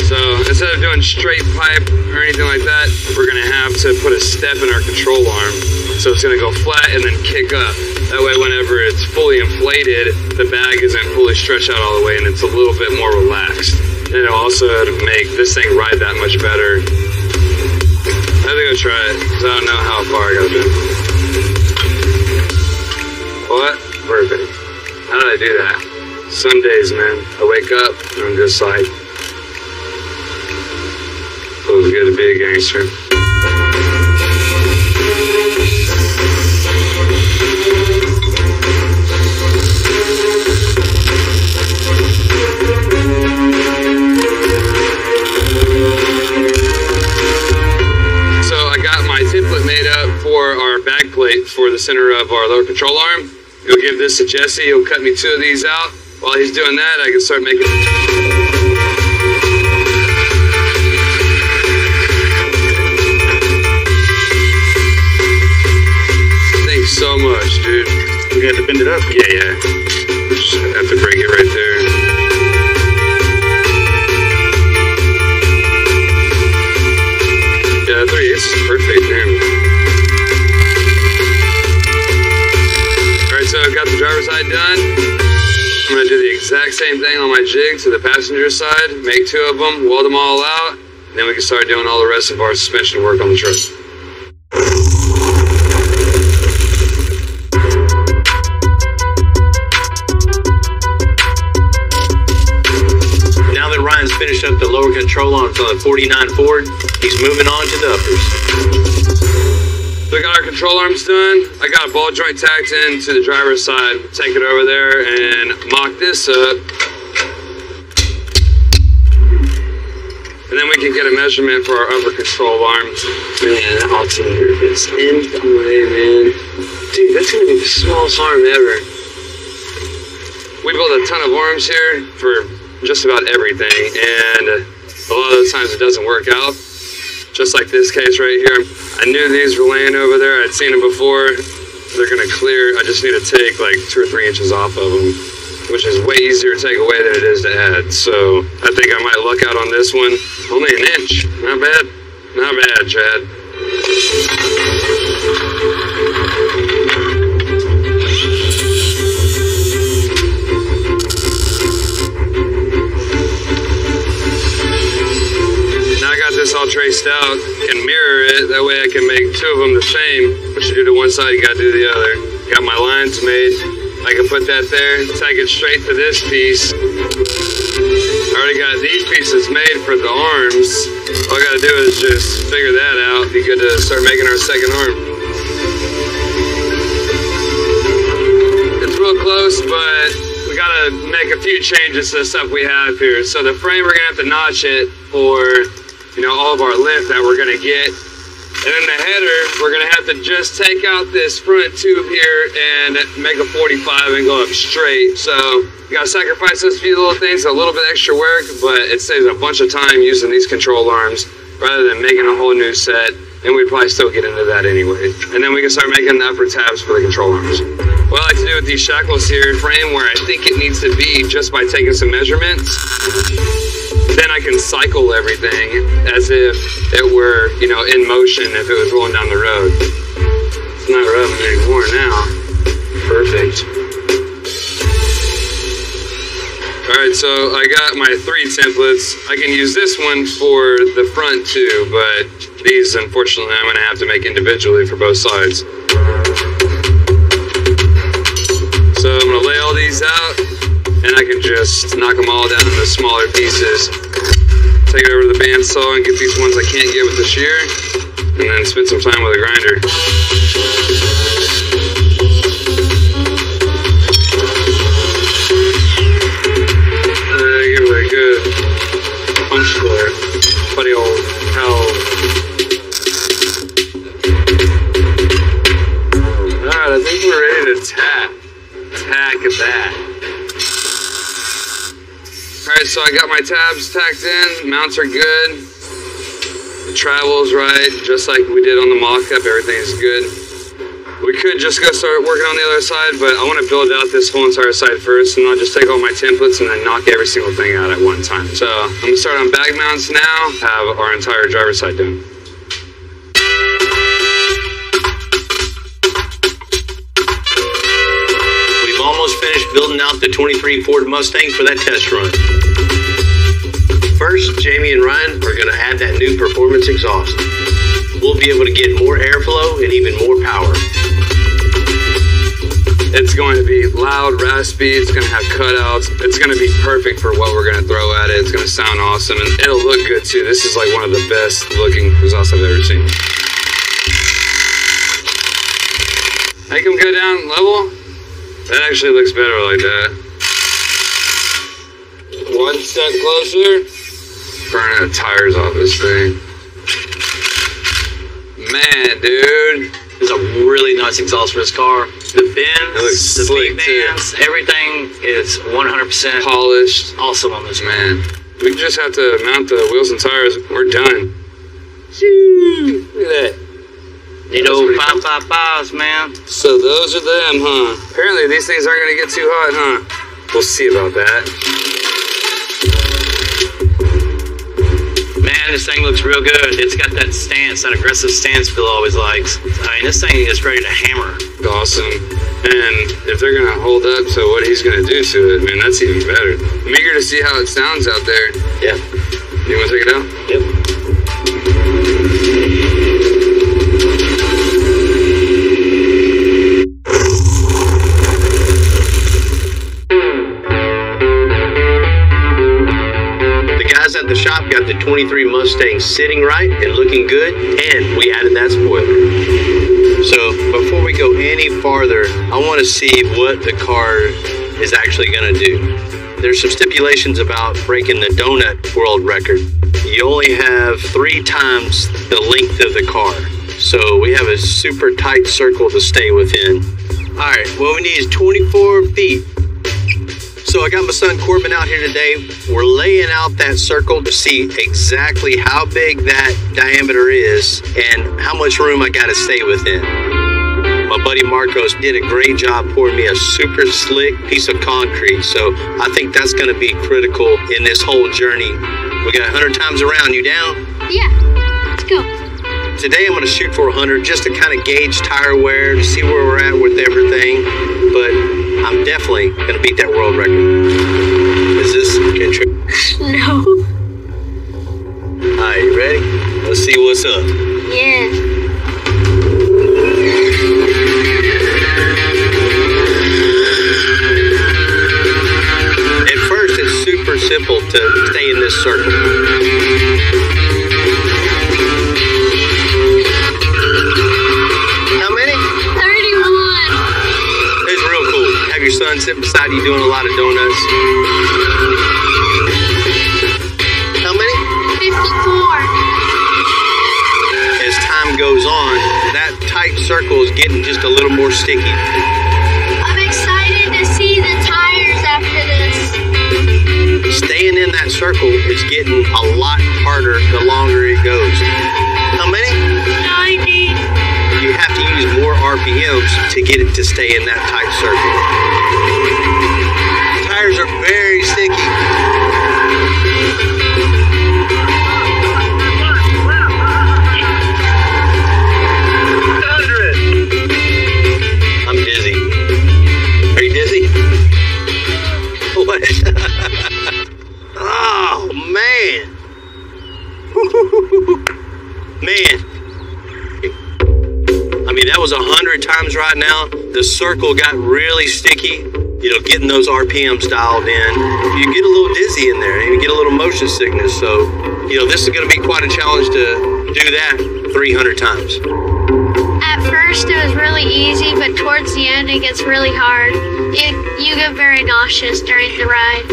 So instead of doing straight pipe or anything like that, we're gonna have to put a step in our control arm. So it's gonna go flat and then kick up. That way whenever it's fully inflated, the bag isn't fully stretched out all the way and it's a little bit more relaxed. And it'll also make this thing ride that much better. I have to go try it, because I don't know how far I gotta do. What? Perfect. How did I do that? Some days, man, I wake up and I'm just like, feels good to be a gangster. So I got my template made up for our back plate for the center of our lower control arm. Go give this to Jesse. He'll cut me 2 of these out. While he's doing that, I can start making... Thanks so much, dude. We got to bend it up. Yeah. Just have to break it right there. Yeah, 3/8 is perfect, man. Alright, so I've got the driver's side done. I'm going to do the exact same thing on my jig to the passenger side, make 2 of them, weld them all out, and then we can start doing all the rest of our suspension work on the truck. Now that Ryan's finished up the lower control arms on the 49 Ford, he's moving on to the uppers. So we got our control arms done. I got a ball joint tacked into the driver's side. Take it over there and mock this up. And then we can get a measurement for our upper control arms. Man, that alternator is in the way, man. Dude, that's gonna be the smallest arm ever. We build a ton of arms here for just about everything, and a lot of the times it doesn't work out. Just like this case right here. I knew these were laying over there. I'd seen them before. They're gonna clear. I just need to take like 2 or 3 inches off of them, which is way easier to take away than it is to add. So I think I might luck out on this one. Only an inch. Not bad. Not bad, Chad. This all traced out, can mirror it, that way I can make 2 of them the same. What you do to one side, you gotta do the other. Got my lines made, I can put that there, tag it straight to this piece. I already got these pieces made for the arms. All I gotta do is just figure that out. Be good to start making our second arm. It's real close, but we gotta make a few changes to the stuff we have here. So the frame, we're gonna have to notch it for all of our lift that we're gonna get. And then the header, we're gonna have to just take out this front tube here and make a 45 and go up straight. So you gotta sacrifice those few little things, a little bit extra work, but it saves a bunch of time using these control arms rather than making a whole new set. And we'd probably still get into that anyway. And then we can start making the upper tabs for the control arms. What I like to do with these shackles here, frame where I think it needs to be just by taking some measurements. Then I can cycle everything as if it were, in motion if it was rolling down the road. It's not rubbing anymore now. Perfect. Alright, so I got my 3 templates. I can use this one for the front too, but these, unfortunately, I'm going to have to make individually for both sides. So I'm going to lay all these out, and I can just knock them all down into smaller pieces. Take it over to the bandsaw and get these ones I can't get with the shear, and then spend some time with a grinder. Give it a good punch there. Buddy old hell. Alright, I think we're ready to tack. Tack at that. Alright, so I got my tabs tacked in, mounts are good, the travel's right, just like we did on the mock-up, everything's good. We could just go start working on the other side, but I want to build out this whole entire side first, and I'll just take all my templates and then knock every single thing out at one time. So I'm going to start on bag mounts now, have our entire driver's side done. We've almost finished building out the 23 Ford Mustang for that test run. first, Jamie and Ryan are going to add that new performance exhaust. We'll be able to get more airflow and even more power. It's going to be loud, raspy, it's going to have cutouts. It's going to be perfect for what we're going to throw at it. It's going to sound awesome, and it'll look good too. This is like one of the best looking exhausts I've ever seen. Make them go down level. That actually looks better like that. One step closer. Burning the tires off this thing. Man, dude. It's a really nice exhaust for this car. The bends, the slick, bands, everything is 100% polished. awesome on this Man, we just have to mount the wheels and tires. We're done. Look at that. You know, 555s, man. So those are them, huh? Apparently these things aren't going to get too hot, huh? We'll see about that. Man, this thing looks real good. It's got that stance, that aggressive stance Bill always likes. I mean, this thing is ready to hammer. Awesome. And if they're going to hold up to what he's going to do to it, man, that's even better. I'm eager to see how it sounds out there. Yeah. You want to take it out? Yep. At the shop got the 23 Mustang sitting right and looking good, and we added that spoiler. So before we go any farther, I want to see what the car is actually going to do. There's some stipulations about breaking the donut world record. You only have 3 times the length of the car, so we have a super tight circle to stay within. All right, what we need is 24 feet. So I got my son Corbin out here today. We're laying out that circle to see exactly how big that diameter is and how much room I got to stay within. My buddy Marcos did a great job pouring me a super slick piece of concrete, so I think that's going to be critical in this whole journey. We got 100 times around. You down? Yeah, let's go. Today I'm going to shoot for 100 just to kind of gauge tire wear, to see where we're at with everything, but I'm definitely going to beat that world record. Is this control? No. Alright, you ready? Let's see what's up. Yeah. At first, it's super simple to stay in this circle. How many? 31. It's real cool. Have your son sit beside you doing a lot of donuts. How many? 54. As time goes on, that tight circle is getting just a little more sticky. I'm excited to see the tires after this. Staying in that circle is getting a lot harder the longer it goes. How many? 90. You have to use more RPMs to get it to stay in that tight circle. Tires are very sticky. I'm dizzy. Are you dizzy? What? Oh, man. Man. I mean, that was 100 times right now. The circle got really sticky, you know, getting those RPMs dialed in. You get a little dizzy in there, and you get a little motion sickness. So, you know, this is going to be quite a challenge to do that 300 times. At first it was really easy, but towards the end it gets really hard. You get very nauseous during the ride.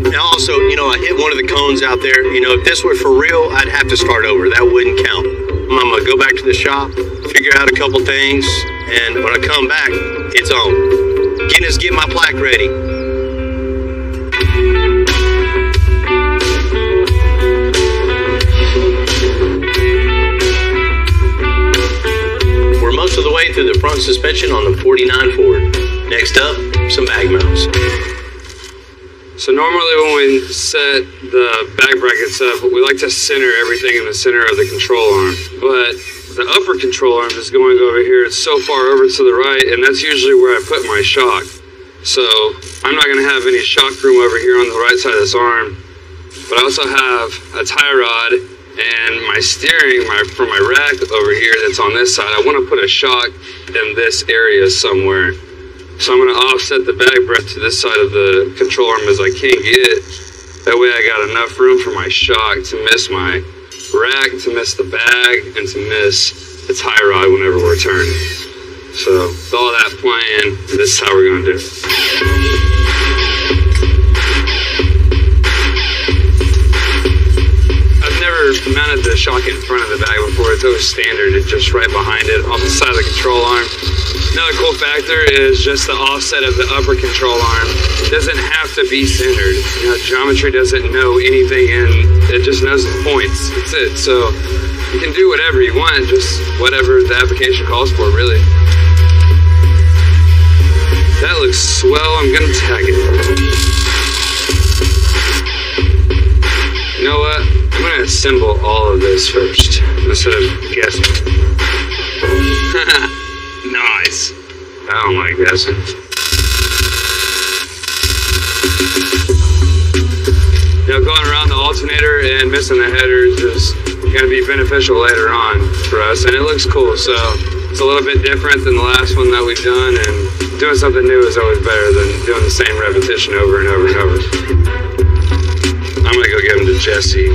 And also, you know, I hit one of the cones out there. You know, if this were for real, I'd have to start over. That wouldn't count. I'm going to go back to the shop, figure out a couple things, and when I come back, it's on. Guinness, get my plaque ready. We're most of the way through the front suspension on the 49 Ford. Next up, some bag mounts. So normally when we set the back brackets up, we like to center everything in the center of the control arm. But the upper control arm is going over here. It's so far over to the right, and that's usually where I put my shock. So I'm not going to have any shock room over here on the right side of this arm. but I also have a tie rod and my steering for my rack over here that's on this side. I want to put a shock in this area somewhere. So I'm going to offset the bag breadth to this side of the control arm as I can get. That way I got enough room for my shock to miss my rack, to miss the bag, and to miss the tie rod whenever we're turning. So with all that playing, this is how we're going to do it. I've never mounted the shock in front of the bag before. It's always standard. It's just right behind it, off the side of the control arm. Another cool factor is just the offset of the upper control arm. It doesn't have to be centered. You know, geometry doesn't know anything, and it just knows the points. That's it. So you can do whatever you want, just whatever the application calls for, really. That looks swell. I'm gonna tag it. You know what? I'm gonna assemble all of this first instead of guessing. Nice. I don't like guessing. You know, going around the alternator and missing the headers is going to be beneficial later on for us, and it looks cool. So it's a little bit different than the last one that we've done, and doing something new is always better than doing the same repetition over and over and over. I'm going to go give them to Jesse.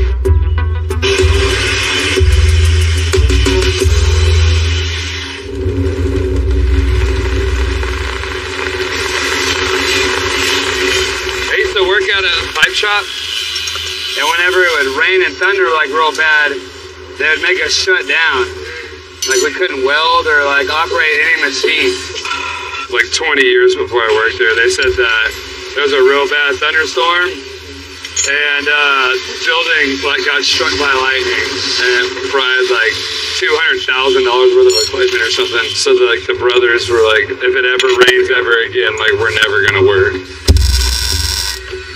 Work at a pipe shop, and whenever it would rain and thunder like real bad, they would make us shut down. Like we couldn't weld or like operate any machine. Like 20 years before I worked there, they said that there was a real bad thunderstorm and the building like got struck by lightning and probably like $200,000 worth of equipment or something. So the brothers were like, if it ever rains ever again, like we're never gonna work.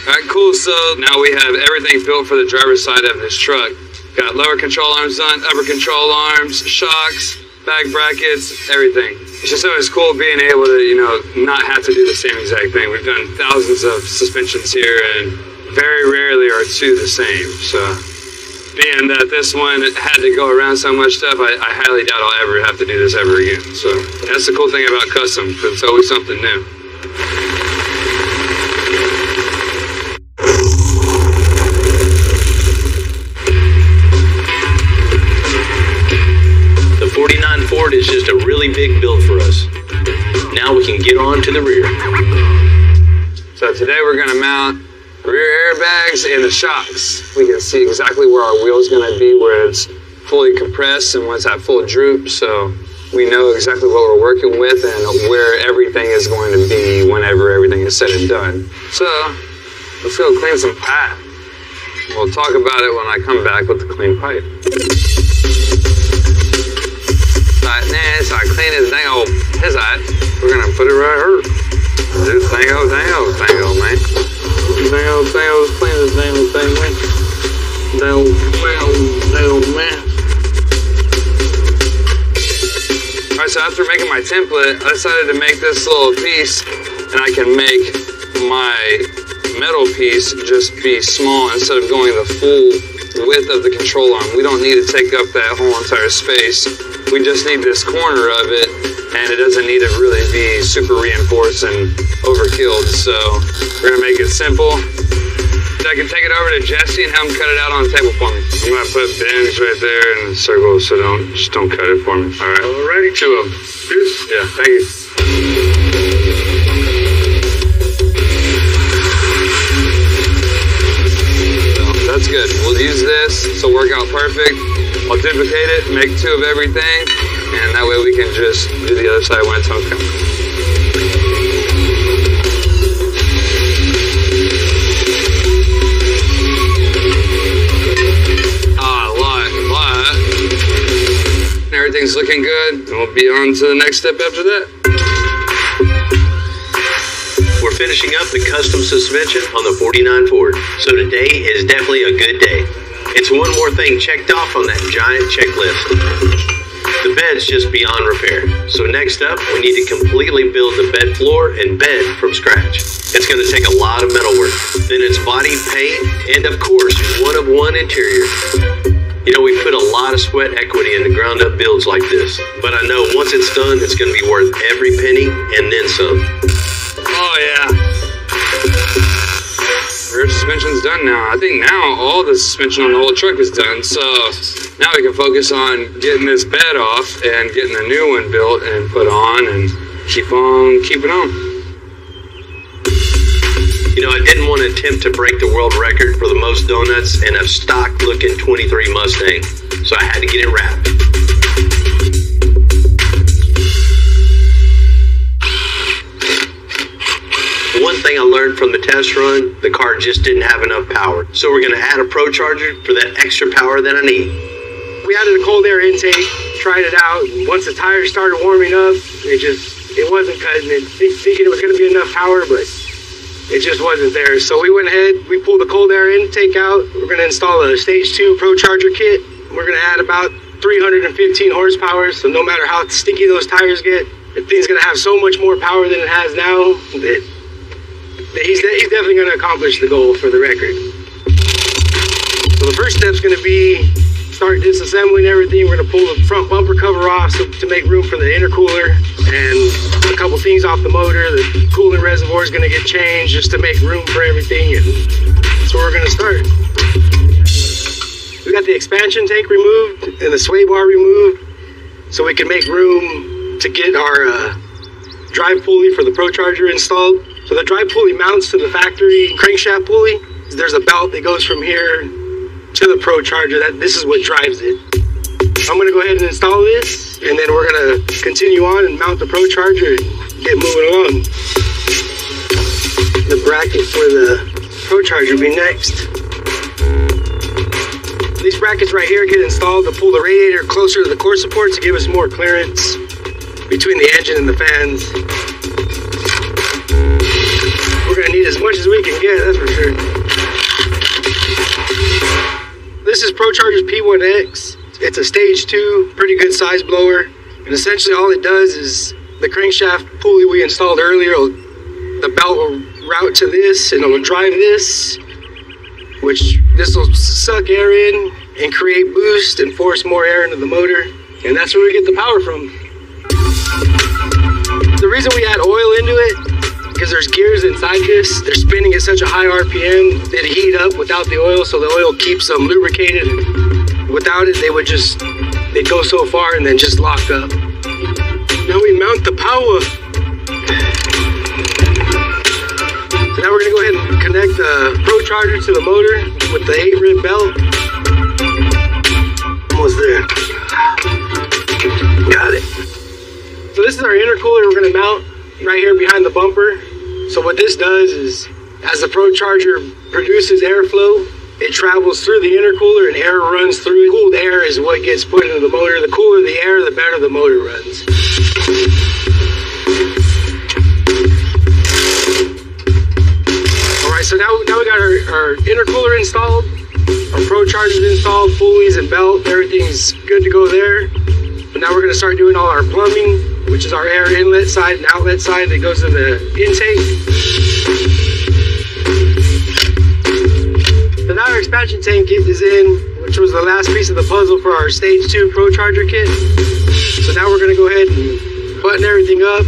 Alright, cool, so now we have everything built for the driver's side of this truck. Got lower control arms done, upper control arms, shocks, bag brackets, everything. It's just always cool being able to, you know, not have to do the same exact thing. We've done thousands of suspensions here, and very rarely are two the same. So, being that this one had to go around so much stuff, I highly doubt I'll ever have to do this ever again. So, that's the cool thing about custom, because it's always something new. Ford is just a really big build for us. Now we can get on to the rear. So today we're going to mount rear airbags and the shocks. We can see exactly where our wheel's going to be, where it's fully compressed and when it's at full droop. So we know exactly what we're working with and where everything is going to be whenever everything is said and done. So let's go clean some pipe. We'll talk about it when I come back with the clean pipe. So I clean this dang old piss out. We're gonna put it right here. Do dang old, man. Dang old, clean this dang old thing, man. Dang old man. Alright, so after making my template, I decided to make this little piece, and I can make my metal piece just be small instead of going the full width of the control arm. We don't need to take up that whole entire space. We just need this corner of it, and it doesn't need to really be super reinforced and overkilled. So we're gonna make it simple. I can take it over to Jesse and have him cut it out on the table for me. I'm gonna put bends right there in the circle, so just don't cut it for me. All right. Alrighty. 2 of them. Yeah. Thank you. That's good. We'll use this. This will work out perfect. I'll duplicate it, make 2 of everything, and that way we can just do the other side when it's okay. I like that. Everything's looking good, and we'll be on to the next step after that. We're finishing up the custom suspension on the 49 Ford, so today is definitely a good day. It's one more thing checked off on that giant checklist. The bed's just beyond repair. So next up, we need to completely build the bed floor and bed from scratch. It's going to take a lot of metal work. Then it's body, paint, and of course, one-of-one interior. You know, we put a lot of sweat equity into ground-up builds like this. But I know once it's done, it's going to be worth every penny and then some. Oh, yeah. Rear suspension's done now. I think now all the suspension on the whole truck is done. So now we can focus on getting this bed off and getting a new one built and put on and keep on keeping on. You know, I didn't want to attempt to break the world record for the most donuts in a stock-looking 23 Mustang, so I had to get it wrapped. One thing I learned from the test run, the car just didn't have enough power, so we're going to add a Pro Charger for that extra power that I need. We added a cold air intake, tried it out, and once the tires started warming up, it wasn't cutting it, thinking it was going to be enough power, but it just wasn't there. So we went ahead, we pulled the cold air intake out. We're going to install a Stage 2 Pro Charger kit. We're going to add about 315 horsepower, so no matter how sticky those tires get, the thing's going to have so much more power than it has now that he's definitely going to accomplish the goal for the record. So the first step's going to be start disassembling everything. We're going to pull the front bumper cover off to make room for the intercooler, and a couple things off the motor. The coolant reservoir is going to get changed just to make room for everything, and that's where we're going to start. We got the expansion tank removed and the sway bar removed so we can make room to get our drive pulley for the Pro Charger installed. So the drive pulley mounts to the factory crankshaft pulley. There's a belt that goes from here to the Pro Charger. This is what drives it. I'm going to go ahead and install this, and then we're going to continue on and mount the Pro Charger and get moving along. The bracket for the Pro Charger will be next. These brackets right here get installed to pull the radiator closer to the core support to give us more clearance between the engine and the fans. We're going to need as much as we can get, that's for sure. This is Pro Charger's P1X. It's a Stage 2, pretty good size blower. And essentially all it does is the crankshaft pulley we installed earlier, the belt will route to this and it will drive this, which this will suck air in and create boost and force more air into the motor. And that's where we get the power from. The reason we add oil into it, because there's gears inside this, they're spinning at such a high RPM, they'd heat up without the oil, so the oil keeps them lubricated. Without it, they'd go so far and then just lock up. Now we mount the power. So now we're gonna go ahead and connect the Pro Charger to the motor with the 8-rib belt. Almost there. Got it. So this is our intercooler we're gonna mount right here behind the bumper. So what this does is, as the Pro Charger produces airflow, it travels through the intercooler and air runs through it. Cooled air is what gets put into the motor. The cooler the air, the better the motor runs. Alright, so now we got our intercooler installed, our Pro Charger's installed, pulleys and belt, everything's good to go there. But now we're going to start doing all our plumbing, which is our air inlet side and outlet side that goes to the intake. So now our expansion tank kit is in, which was the last piece of the puzzle for our Stage 2 Pro Charger kit. So now we're going to go ahead and button everything up,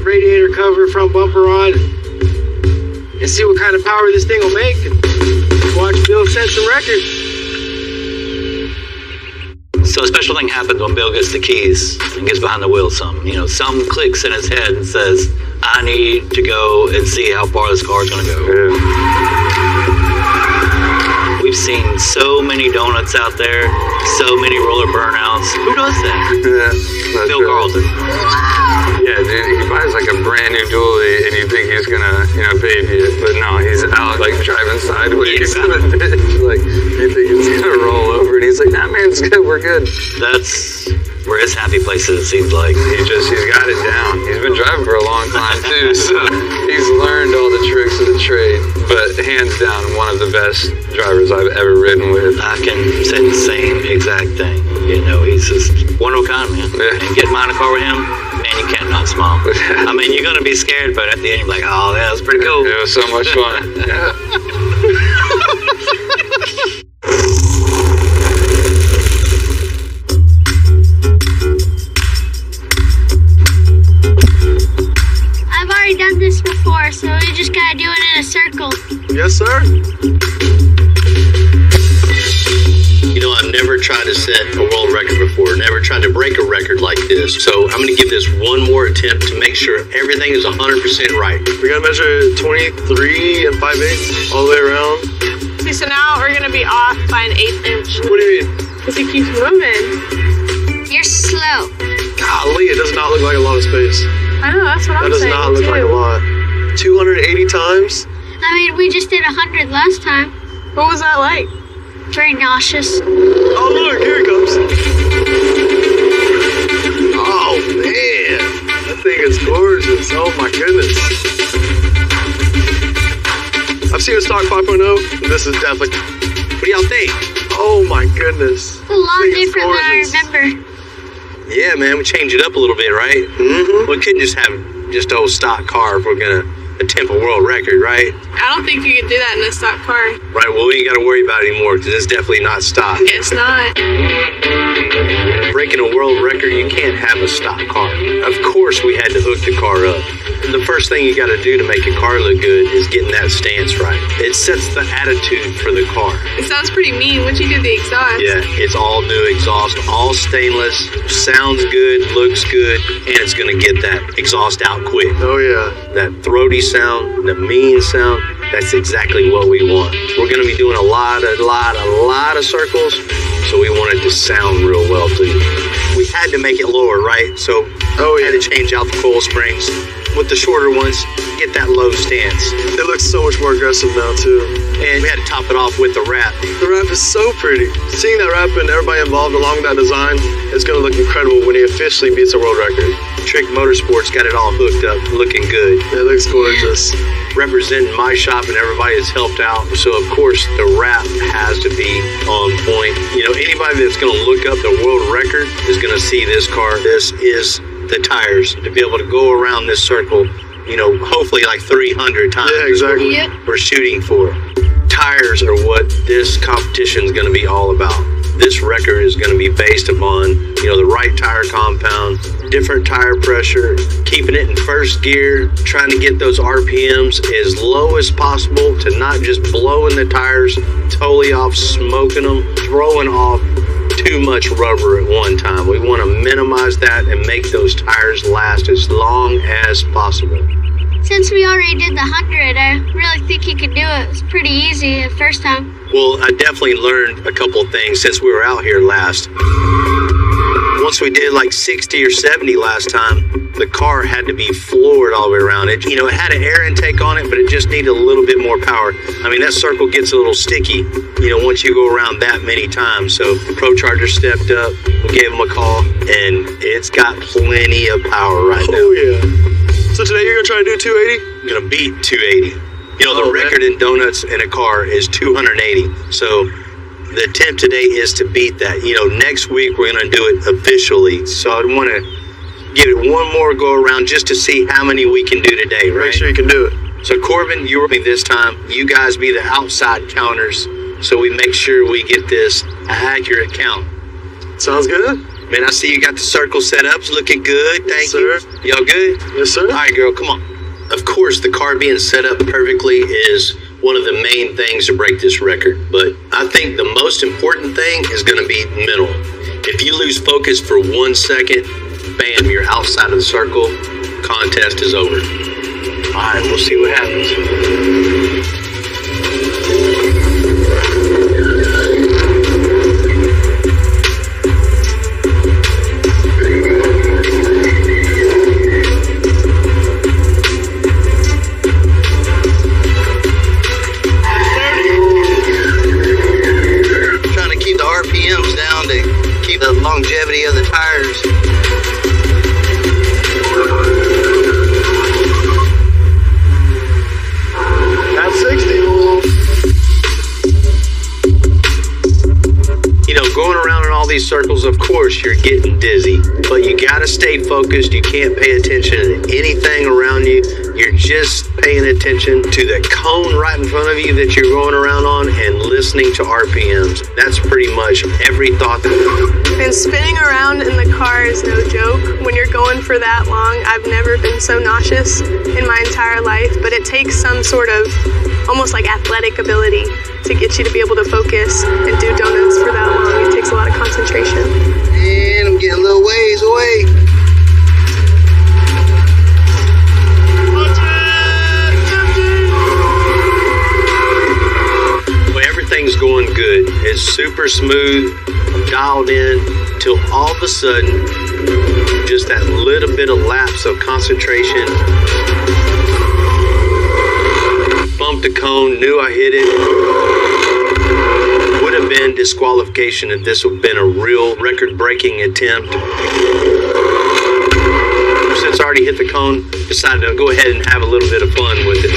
radiator cover, front bumper on, and see what kind of power this thing will make, and watch Bill set some records. So a special thing happens when Bill gets the keys and gets behind the wheel some. You know, some clicks in his head and says, I need to go and see how far this car is going to go. We've seen so many donuts out there, so many roller burnouts. Who does that? Bill Carlton. Yeah, dude, he buys like a brand new dually and you think he's gonna, baby it, but no, he's out like driving sideways. Like, you think it's gonna roll over and he's like, nah man, it's good, we're good. That's where his happy place is, it seems like. He's got it down. He's been driving for a long time too, so he's learned all the tricks of the trade, but hands down, one of the best drivers I've ever ridden with. I can say the same exact thing. You know, he's just one of a kind, man. Yeah. And getting behind a car with him, man, you can't not smile. I mean, you're gonna be scared, but at the end, you're like, oh, that was pretty cool. It was so much fun. Yeah. I've already done this before, so we just gotta do it in a circle. Yes, sir. You know, I've never tried to set a world record before, never tried to break a record like this. So I'm going to give this one more attempt to make sure everything is 100% right. We gotta measure 23 and 5/8 all the way around. See, so now we're gonna be off by an 1/8 inch. What do you mean? Because it keeps moving. You're slow. Golly, it does not look like a lot of space. I know, that's what That I'm does saying not look too. like a lot. 280 times? I mean, we just did 100 last time. What was that like? Very nauseous. Oh, look, here it comes. Oh, man. That thing is gorgeous. Oh, my goodness. I've seen a stock 5.0, and this is definitely... What do y'all think? Oh, my goodness. A lot Thing is different than I gorgeous. remember. Yeah, man, we changed it up a little bit, right? Mm-hmm. We couldn't just have just old stock car if we're going to attempt a world record, right? I don't think you could do that in a stock car. Right, well, we ain't got to worry about it anymore because it's definitely not stock. It's not. Breaking a world record, you can't have a stock car. Of course, we had to hook the car up. The first thing you got to do to make a car look good is getting that stance right. It sets the attitude for the car. It sounds pretty mean. Once you do the exhaust. Yeah, it's all new exhaust, all stainless, sounds good, looks good, and it's going to get that exhaust out quick. Oh, yeah. That throaty sound, the mean sound, that's exactly what we want. We're going to be doing a lot of circles, so we want it to sound real well too. We had to make it lower, right? So we had to change out the coil springs. With the shorter ones, get that low stance. It looks so much more aggressive now, too. And we had to top it off with the wrap. The wrap is so pretty. Seeing that wrap and everybody involved along that design is going to look incredible when he officially beats a world record. Trick Motorsports got it all hooked up, looking good. It looks gorgeous. Representing my shop and everybody has helped out. So, of course, the wrap has to be on point. You know, anybody that's going to look up the world record is going to see this car. This is the tires to be able to go around this circle, you know, hopefully like 300 times. Yeah, exactly. We're shooting for. Tires are what this competition is going to be all about. This record is going to be based upon, you know, the right tire compound, different tire pressure, keeping it in first gear, trying to get those RPMs as low as possible to not just blowing the tires totally off, smoking them, throwing off too much rubber at one time. We want to minimize that and make those tires last as long as possible. Since we already did the 100, I really think you could do it. It was pretty easy the first time. Well, I definitely learned a couple of things since we were out here last. Once we did like 60 or 70 last time, the car had to be floored all the way around it. You know, it had an air intake on it, but it just needed a little bit more power. I mean, that circle gets a little sticky, you know, once you go around that many times. So Pro Charger stepped up, we gave him a call, and it's got plenty of power right now. Oh, yeah. So today you're going to try to do 280? I'm going to beat 280. You know, the record in donuts in a car is 280. So the attempt today is to beat that. You know, next week we're going to do it officially. So I want to give it one more go around just to see how many we can do today, right? Make sure you can do it. So Corbin, you will be this time. You guys be the outside counters so we make sure we get this accurate count. Sounds good. Man, I see you got the circle set up. It's looking good. Thank you. Y'all good? Yes, sir. All right, girl, come on. Of course, the car being set up perfectly is one of the main things to break this record. But I think the most important thing is going to be mental. If you lose focus for 1 second, bam, you're outside of the circle. Contest is over. All right, we'll see what happens. RPMs down to keep the longevity of the tires. That's 60. circles, of course, you're getting dizzy. But you gotta stay focused. You can't pay attention to anything around you. You're just paying attention to the cone right in front of you that you're going around on and listening to RPMs. That's pretty much every thought. And spinning around in the car is no joke. When you're going for that long, I've never been so nauseous in my entire life, but it takes some sort of almost like athletic ability to get you to be able to focus and do donuts for that long. It takes a lot of concentration. And I'm getting a little ways away. Well, everything's going good. It's super smooth. I'm dialed in till all of a sudden, just that little bit of lapse of concentration. Bumped the cone, knew I hit it. Would have been disqualification if this would have been a real record-breaking attempt. Since I already hit the cone, decided to go ahead and have a little bit of fun with it.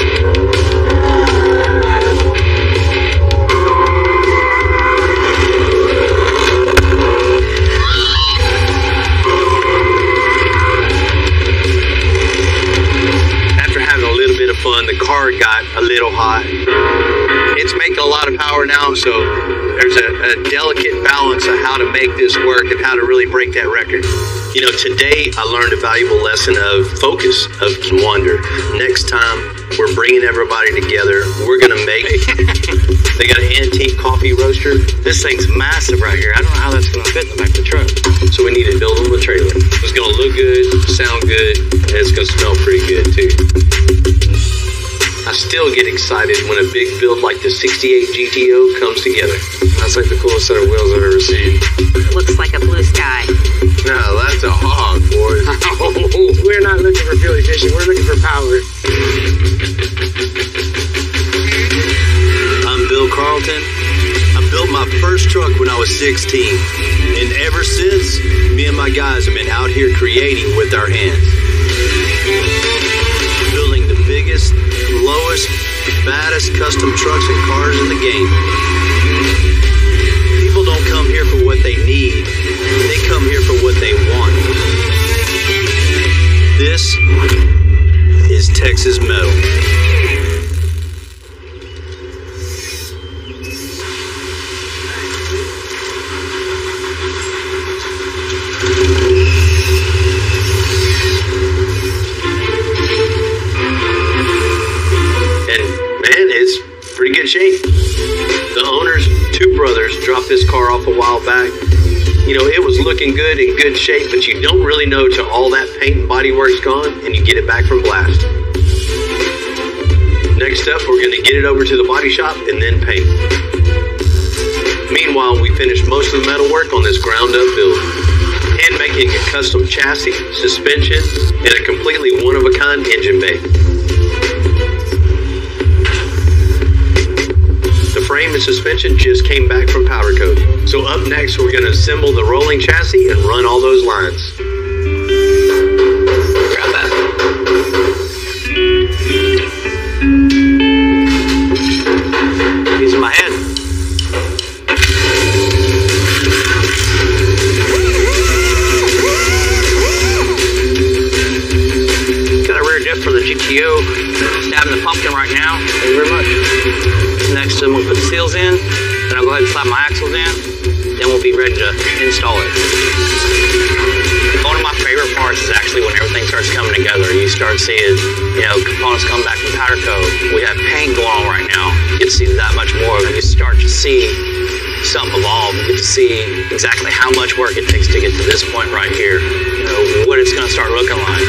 Fun. The car got a little hot. It's making a lot of power now, so there's a delicate balance of how to make this work and how to really break that record. You know, today I learned a valuable lesson of focus, of wonder. Next time, we're bringing everybody together. We're going to make... They got an antique coffee roaster. This thing's massive right here. I don't know how that's going to fit in the back of the truck. So we need to build them a trailer. It's going to look good, sound good, and it's going to smell pretty good, too. I still get excited when a big build like the 68 GTO comes together. That's like the coolest set of wheels I've ever seen. Looks like a blue sky. No, that's a hog, boys. We're not looking for fuel efficient. We're looking for power. I'm Bill Carlton. I built my first truck when I was 16. And ever since, me and my guys have been out here creating with our hands. Building the biggest, lowest, baddest custom trucks and cars in the game. People don't come here for what they need. They come here for what they want. This is Texas Metal. Pretty good shape. The owner's two brothers dropped this car off a while back. You know, it was looking good, in good shape, but you don't really know till all that paint and bodywork's gone and you get it back from blast. Next up, we're going to get it over to the body shop and then paint. Meanwhile, we finished most of the metal work on this ground-up build. Hand making a custom chassis, suspension, and a completely one-of-a-kind engine bay. Frame and suspension just came back from powder coat. So up next, we're going to assemble the rolling chassis and run all those lines. Grab that. Using my head. Got a rear diff for the GTO. Stabbing the pumpkin right now. Thank you very much. Next, we'll put the seals in, then I'll go ahead and slap my axles in, then we'll be ready to install it. One of my favorite parts is actually when everything starts coming together. You start seeing, you know, components come back from powder coat. We have paint going on right now. You get to see that much more, and you start to see something evolve. You get to see exactly how much work it takes to get to this point right here. You know, what it's going to start looking like.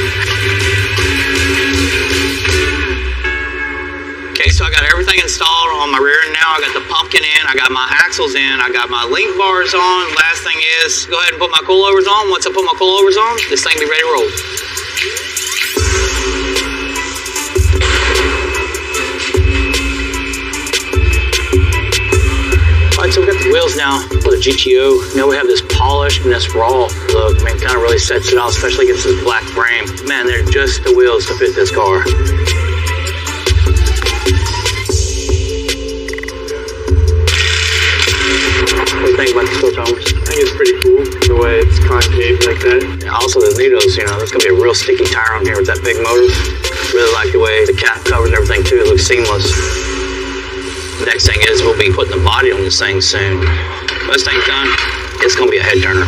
Okay, so I got everything installed on my rear end now. I got the pumpkin in, I got my axles in, I got my link bars on. Last thing is, go ahead and put my coilovers on. Once I put my coilovers on, this thing will be ready to roll. Alright, so we've got the wheels now for the GTO. Now we have this polished and this raw look. I mean, it kind of really sets it off, especially against this black frame. Man, they're just the wheels to fit this car. What do you think about the stilt Thomas? I think it's pretty cool the way it's concave like that. And also the Litos, you know, there's gonna be a real sticky tire on here with that big motor. Really like the way the cap covers and everything too. It looks seamless. Next thing is we'll be putting the body on this thing soon. When this thing's done, it's gonna be a head turner.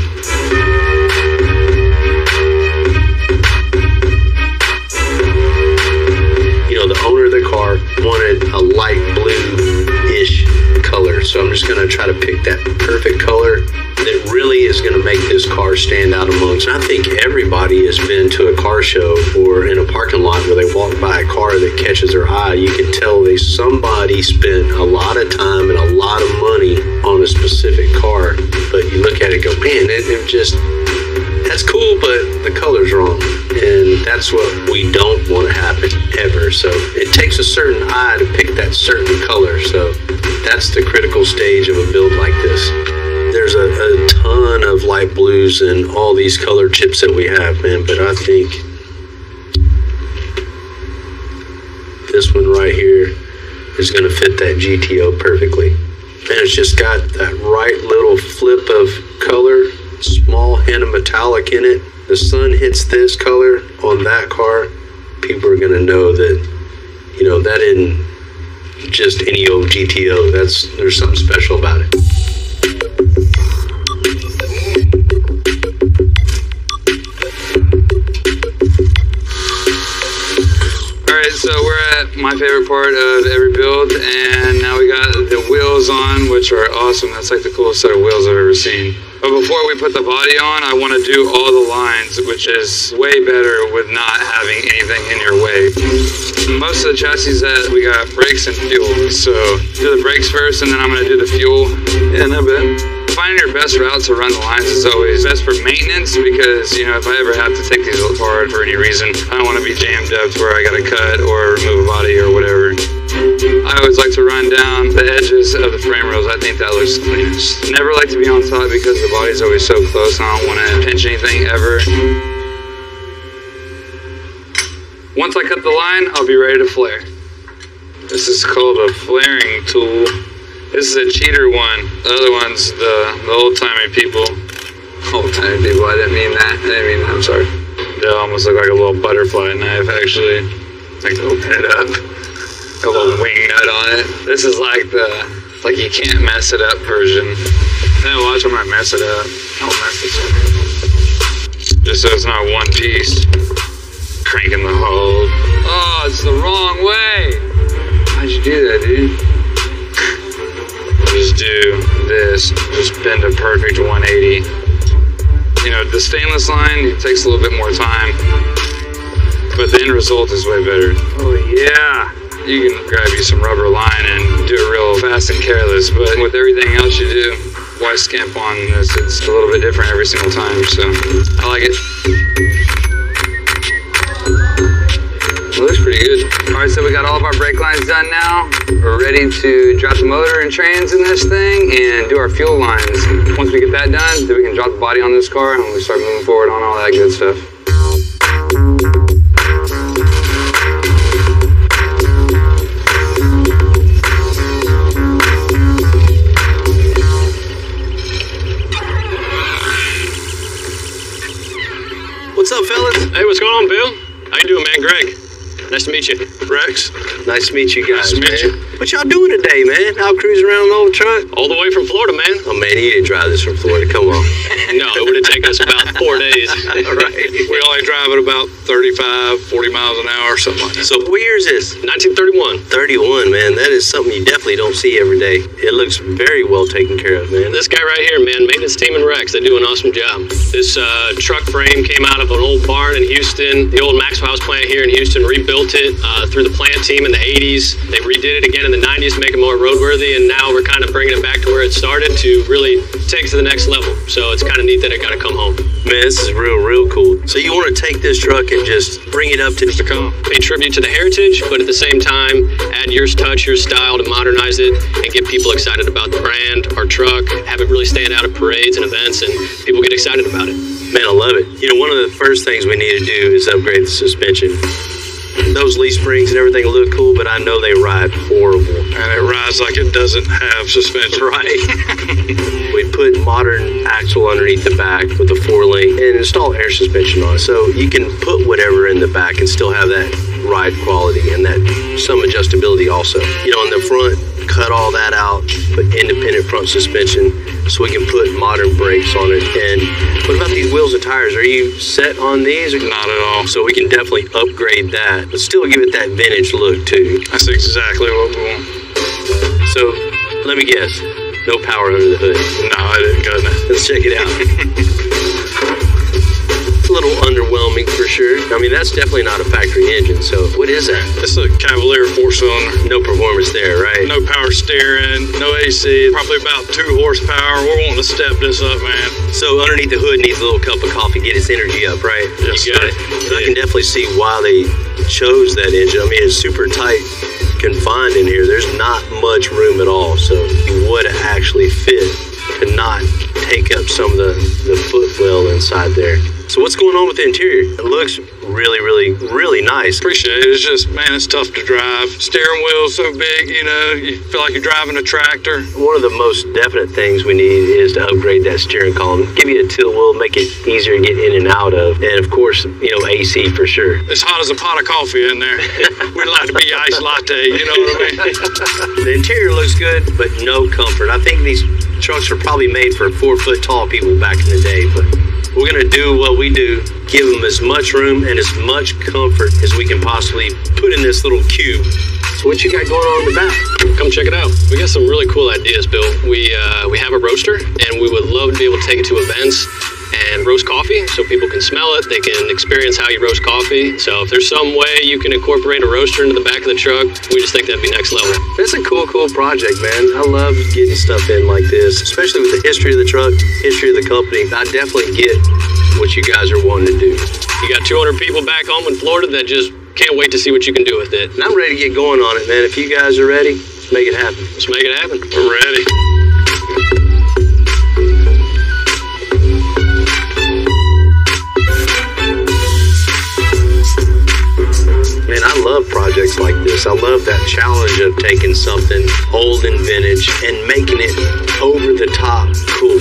You know, the owner of the car wanted a light blue-ish color, so I'm just gonna try to pick that perfect color that really is gonna make this car stand out amongst. And I think everybody has been to a car show or in a parking lot where they walk by a car that catches their eye. You can tell somebody spent a lot of time and a lot of money on a specific car, but you look at it and go, man, it just, that's cool, but the color's wrong. And that's what we don't want to happen ever. So it takes a certain eye to pick that certain color. So that's the critical stage of a build like this. There's a ton of light blues and all these color chips that we have, man, but I think this one right here is going to fit that GTO perfectly. And it's just got that right little flip of color, small hint of metallic in it. The sun hits this color on that car, people are going to know that, you know, that isn't just any old GTO. There's something special about it. So we're at my favorite part of every build, and now we got the wheels on, which are awesome. That's like the coolest set of wheels I've ever seen. But before we put the body on, I want to do all the lines, which is way better with not having anything in your way. Most of the chassis that we got brakes and fuel, so do the brakes first, and then I'm going to do the fuel in a bit. Finding your best route to run the lines is always best for maintenance, because, you know, if I ever have to take these apart for any reason, I don't want to be jammed up to where I got to cut or remove a body or whatever. I always like to run down the edges of the frame rails. I think that looks cleanest. Never like to be on top because the body's always so close and I don't want to pinch anything ever. Once I cut the line, I'll be ready to flare. This is called a flaring tool. This is a cheater one. The other one's the old-timey people. Old-timey people, I didn't mean that. I'm sorry. They almost look like a little butterfly knife, actually. Like to open it up. A little wing nut on it. This is like like you can't mess it up version. Then watch, I'm gonna mess it up. I'll mess this up. Just so it's not one piece. Cranking the hole. Oh, it's the wrong way. How'd you do that, dude? Just do this, just bend a perfect 180. You know, the stainless line, it takes a little bit more time, but the end result is way better. Oh yeah, you can grab you some rubber line and do it real fast and careless, but with everything else you do, why skimp on this? It's a little bit different every single time, so I like it. It looks pretty good. All right, so we got all of our brake lines done now. We're ready to drop the motor and trans in this thing and do our fuel lines. Once we get that done, then we can drop the body on this car and we start moving forward on all that good stuff. What's up, fellas? Hey, what's going on, Bill? How you doing, man? Greg. Nice to meet you. Rex. Nice to meet you guys, nice to meet man. What y'all doing today, man? Out cruising around an old truck? All the way from Florida, man. Oh, man, you didn't drive this from Florida. Come on. No, it would have taken us about 4 days. All right. We only drive at about 35, 40 miles an hour or something like that. So what year is this? 1931. 31, man. That is something you definitely don't see every day. It looks very well taken care of, man. This guy right here, man, maintenance team and Rex, they do an awesome job. This truck frame came out of an old barn in Houston. The old Maxwell House plant here in Houston rebuilt it through the plant team in the 80s. They redid it again in the 90s to make it more roadworthy, and now we're kind of bringing it back to where it started to really take it to the next level. So it's kind of neat that it got to come home. Man, this is real cool. So you want to take this truck and just bring it up to pay tribute to the heritage, but at the same time, add your touch, your style to modernize it and get people excited about the brand, our truck, have it really stand out at parades and events, and people get excited about it. Man, I love it. You know, one of the first things we need to do is upgrade the suspension. those leaf springs and everything look cool, but I know they ride horrible. And it rides like it doesn't have suspension. Right. We put modern axle underneath the back with a 4-link and install air suspension on it. So you can put whatever in the back and still have that ride quality and that some adjustability also. You know, in the front, cut all that out, put independent front suspension so we can put modern brakes on it. And what about these wheels and tires? Are you set on these? Not at all. So we can definitely upgrade that, but still give it that vintage look too. That's exactly what we want. So let me guess, no power under the hood. No, I didn't got that. Let's check it out. A little underwhelming for sure. I mean, that's definitely not a factory engine, so what is that? It's a Cavalier 4-cylinder. No performance there, right? No power steering, no AC, probably about 2 horsepower. We're wanting to step this up, man. So underneath the hood needs a little cup of coffee, get its energy up, right? Yes, you got it. I can definitely see why they chose that engine. I mean, it's super tight, confined in here. There's not much room at all, so you would actually fit to not take up some of the footwell inside there. So what's going on with the interior? It looks really, really, really nice. Appreciate it. It's just, man, it's tough to drive. Steering wheel's so big, you know, you feel like you're driving a tractor. One of the most definite things we need is to upgrade that steering column. Give you a tilt wheel, make it easier to get in and out of. And of course, you know, AC for sure. It's hot as a pot of coffee in there. We'd like to be iced latte, you know what I mean? The interior looks good, but no comfort. I think these trucks are probably made for 4-foot tall people back in the day, but we're gonna do what we do, give them as much room and as much comfort as we can possibly put in this little cube. So what you got going on in the back? Come check it out. We got some really cool ideas, Bill. We have a roaster, and we would love to be able to take it to events and roast coffee so people can smell it. They can experience how you roast coffee. So if there's some way you can incorporate a roaster into the back of the truck, we just think that'd be next level. That's a cool project, man. I love getting stuff in like this, especially with the history of the truck, history of the company. I definitely get what you guys are wanting to do. You got 200 people back home in Florida that just can't wait to see what you can do with it. And I'm ready to get going on it, man. If you guys are ready, let's make it happen. Let's make it happen. We're ready. Man, I love projects like this. I love that challenge of taking something old and vintage and making it over the top cool.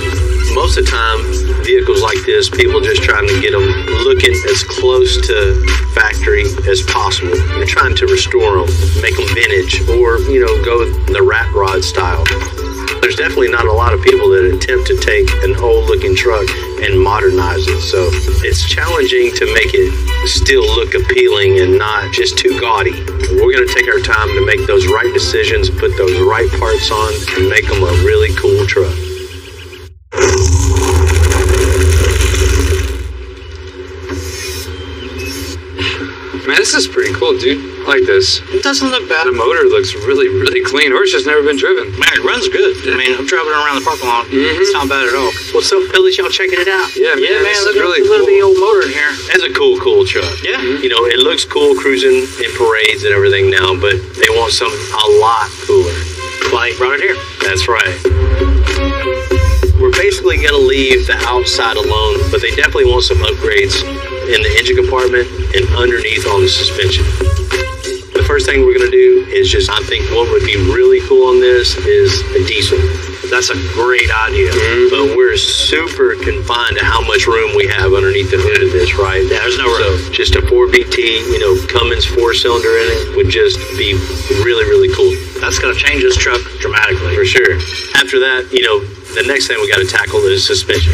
Most of the time, vehicles like this, people just trying to get them looking as close to factory as possible. They're trying to restore them, make them vintage, or, you know, go the rat rod style. There's definitely not a lot of people that attempt to take an old looking truck and modernize it. So it's challenging to make it still look appealing and not just too gaudy. We're going to take our time to make those right decisions, put those right parts on, and make them a really cool truck. Man, this is pretty cool, dude. I like this. It doesn't look bad. The motor looks really, really clean, or it's just never been driven. Man, it runs good. I mean, I'm driving around the parking lot. It's not bad at all. What's up, Phillies? Y'all checking it out? Yeah, man, man, this is look really at the little cool. old motor in here. That's a cool truck. Yeah. You know, it looks cool cruising in parades and everything now, but they want something a lot cooler. Like, brought it here. That's right. We're basically going to leave the outside alone, but they definitely want some upgrades in the engine compartment and underneath on the suspension. The first thing we're going to do is just, I think what would be really cool on this is a diesel. That's a great idea, but we're super confined to how much room we have underneath the hood of this, right? Yeah, there's no room. So just a 4BT, you know, Cummins 4-cylinder in it would just be really, really cool. That's going to change this truck dramatically. For sure. After that, you know, the next thing we got to tackle is suspension.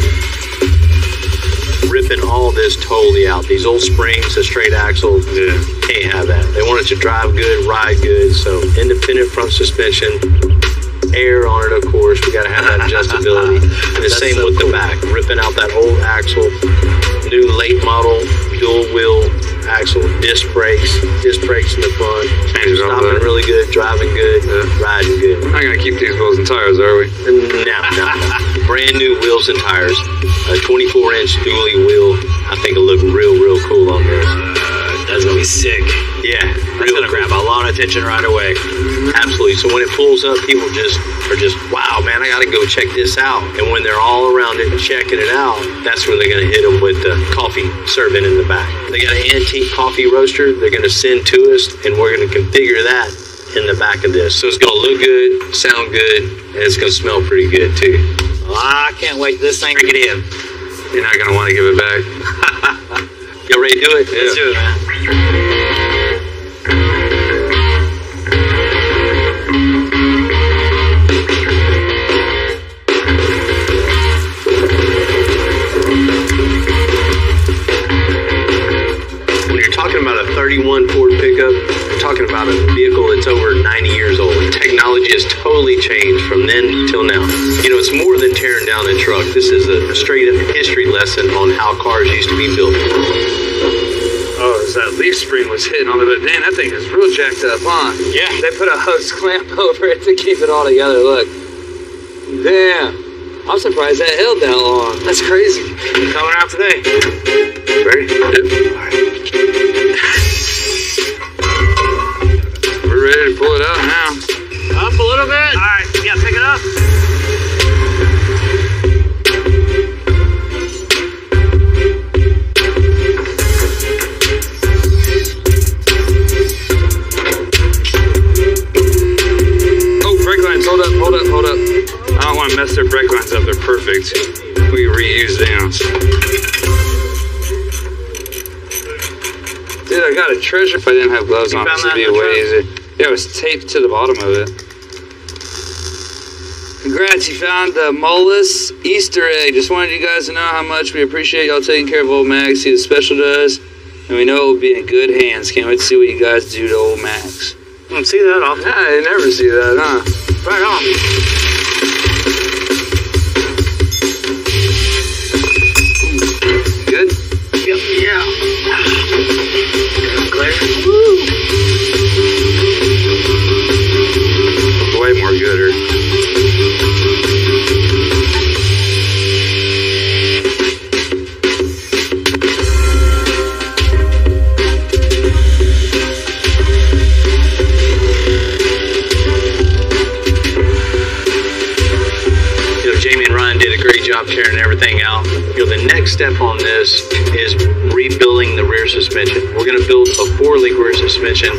Ripping all this totally out. These old springs, a straight axle, can't have that. They want it to drive good, ride good, so independent front suspension, air on it, of course. We got to have that adjustability. And the same with the back. Ripping out that old axle, new late model, dual wheel axle, disc brakes in the front. Stopping really good, driving good, riding good. We're not going to keep these wheels and tires, are we? No. Brand new wheels and tires. A 24-inch dually wheel. I think it'll look real cool on this. That's going to be sick. Yeah. That's going to grab a lot of attention right away. Absolutely. So when it pulls up, people are just, wow, man, I got to go check this out. And when they're all around it checking it out, that's when they're going to hit them with the coffee serving in the back. They got an antique coffee roaster they're going to send to us, and we're going to configure that in the back of this. So it's going to look good, sound good, and it's going to smell pretty good too. Well, I can't wait to this thing. Bring it in. You're not gonna want to give it back. Y'all ready to do it? Let's do it, man. When you're talking about a 31 Ford pickup, you're talking about a vehicle that's over 90 years old. Technology has totally changed from then till now. You know, it's more than tearing down a truck. This is a straight up history lesson on how cars used to be built. Oh, that leaf spring was hitting on it, but damn, that thing is real jacked up, huh? Yeah, they put a hose clamp over it to keep it all together. Look. Damn. I'm surprised that held that long. That's crazy. Coming out today. Ready? Yep. We're ready to pull it out now. Up a little bit. All right. Yeah, pick it up. Oh, brake lines. Hold up, hold up, hold up. I don't want to mess their brake lines up. They're perfect. We reuse them. Dude, I got a treasure. If I didn't have gloves on, this would be way easier. Yeah, it was taped to the bottom of it. Congrats, you found the Molus Easter egg. Just wanted you guys to know how much we appreciate y'all taking care of old Max. He was special to us, and we know it will be in good hands. Can't wait to see what you guys do to old Max. I don't see that often. Yeah, I never see that, huh? Right on. Good? Yep. Yeah. Clear. Woo! Way more gooder. Jamie and Ryan did a great job tearing everything out. You know, the next step on this is rebuilding the rear suspension. We're going to build a 4-link rear suspension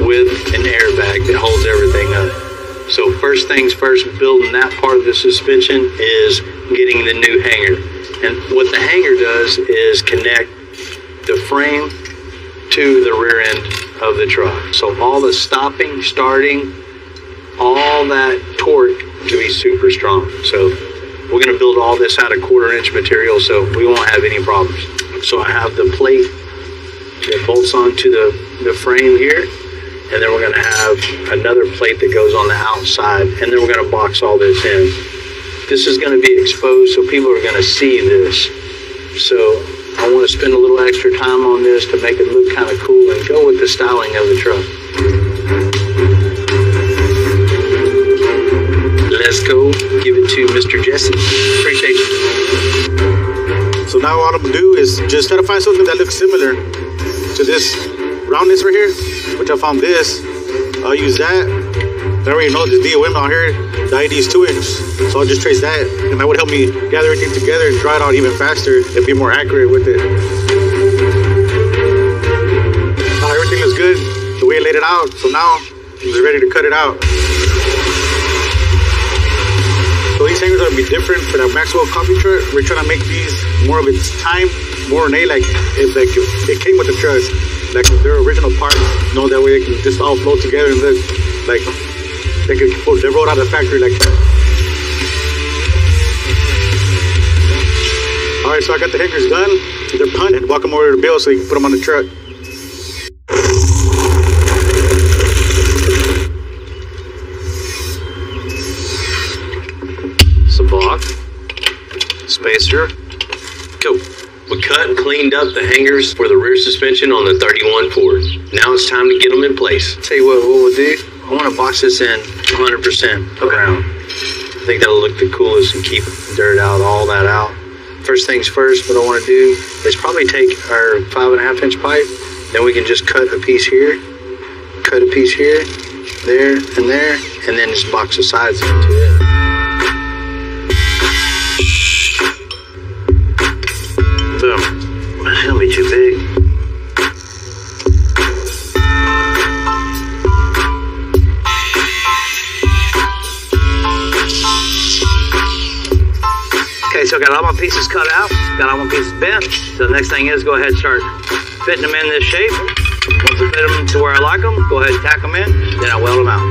with an airbag that holds everything up. So first things first, building that part of the suspension is getting the new hanger. And what the hanger does is connect the frame to the rear end of the truck. So all the stopping, starting, all that torque to be super strong. So we're going to build all this out of 1/4-inch material, so we won't have any problems. So I have the plate that bolts onto the frame here, and then we're going to have another plate that goes on the outside, and then we're going to box all this in. This is going to be exposed, so people are going to see this. So I want to spend a little extra time on this to make it look kind of cool and go with the styling of the truck. Let's go give it to Mr. Jesse. Appreciate you. So now what I'm gonna do is just try to find something that looks similar to this roundness right here, which I found this. I'll use that. I already know this DOM out here, the ID is 2 inch. So I'll just trace that, and that would help me gather everything together and dry it out even faster and be more accurate with it. Everything looks good the way I laid it out, so now I'm just ready to cut it out. So these hangers are going to be different for that Maxwell coffee truck. We're trying to make these more of its time, more ornate, like if it came with the truck, like their original parts. No, that way they can just all flow together and look like they rolled out of the factory like that. All right, so I got the hangers done. They're punched and walk them over to Bill so he can put them on the truck. Block, spacer, go. We cut and cleaned up the hangers for the rear suspension on the 31 Ford. Now it's time to get them in place. Tell you what we'll do. I want to box this in 100% around. I think that'll look the coolest and keep dirt out, all that out. First things first, what I want to do is probably take our 5.5-inch pipe. Then we can just cut a piece here, cut a piece here, there, and then just box the sides into it. Boom. That'll be too big. so I got all my pieces cut out, got all my pieces bent. So the next thing is go ahead and start fitting them in this shape. Once I fit them to where I like them, go ahead and tack them in, then I weld them out.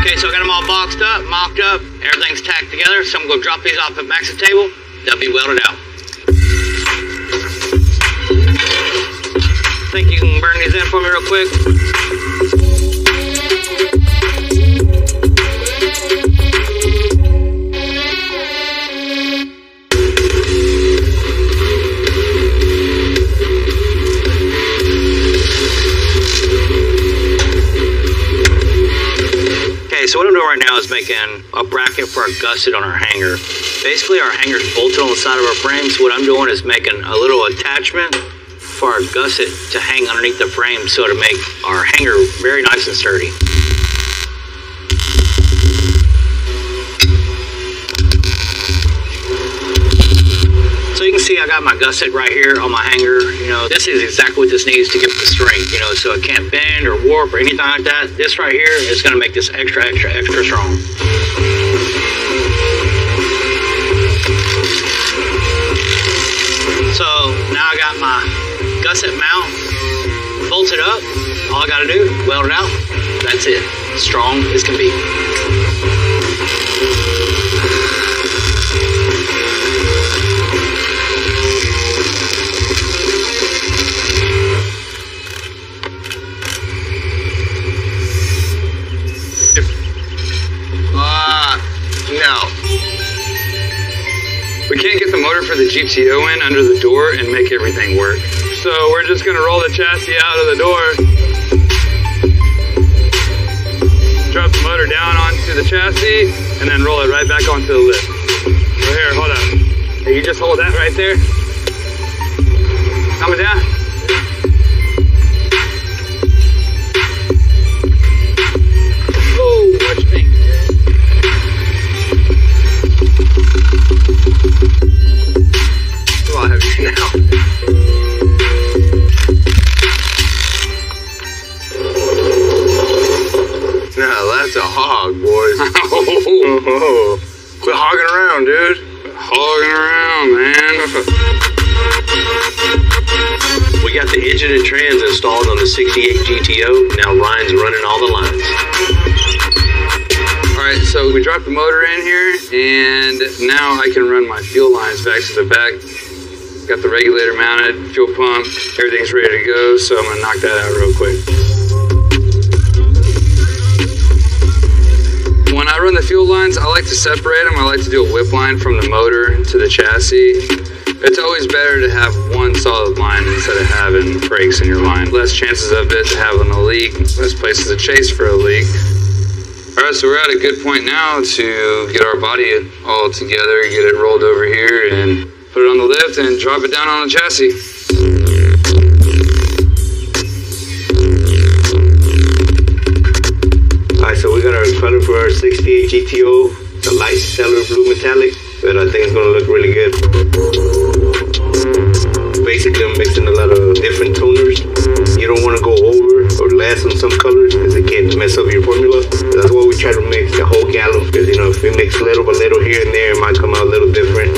Okay, so I got them all boxed up, mocked up, everything's tacked together. So I'm gonna drop these off at Max's table. They'll be welded out. Think you can burn these in for me real quick? Okay, so what I'm doing right now is making a bracket for our gusset on our hanger. Basically, our hanger's bolted on the side of our frame, so what I'm doing is making a little attachment for our gusset to hang underneath the frame so to make our hanger very nice and sturdy. So you can see I got my gusset right here on my hanger. You know, this is exactly what this needs to give it the strength, you know, so it can't bend or warp or anything like that. This right here is going to make this extra strong. So now I got my gusset mount bolted up. All I gotta do, weld it out. That's it. Strong as can be. No. We can't get the motor for the GTO in under the door and make everything work. So we're just gonna roll the chassis out of the door, drop the motor down onto the chassis, and then roll it right back onto the lift. Right here, hold on. Hey, you just hold that right there. Coming down. Oh, what you think? It's a lot heavier now. That's a hog, boys. Quit hogging around, dude. Hogging around, man. We got the engine and trans installed on the 68 GTO. Now Ryan's running all the lines. Alright, so we dropped the motor in here, and now I can run my fuel lines back to the back. Got the regulator mounted, fuel pump, everything's ready to go, so I'm gonna knock that out real quick. When I run the fuel lines, I like to separate them. I like to do a whip line from the motor to the chassis. It's always better to have one solid line instead of having breaks in your line. Less chances of it having a leak, less places to chase for a leak. Alright, so we're at a good point now to get our body all together, get it rolled over here, and put it on the lift and drop it down on the chassis. Alright, so we got our color for our 68 GTO, the light stellar blue metallic, but I think it's gonna look really good. Basically, I'm mixing a lot of different toners. You don't want to go over or less on some colors because it can mess up your formula. That's why we try to mix the whole gallon, because you know, if we mix little by little here and there, it might come out a little different.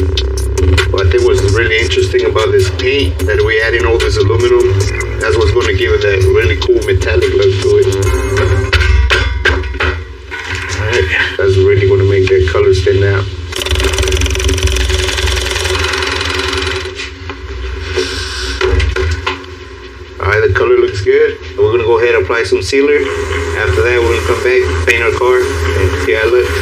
What I think was really interesting about this paint, that we add in all this aluminum, that's what's going to give it that really cool metallic look to it. Alright, that's really going to make that color stand out. Alright, the color looks good. We're going to go ahead and apply some sealer. After that, we're going to come back, paint our car, and see how it looks.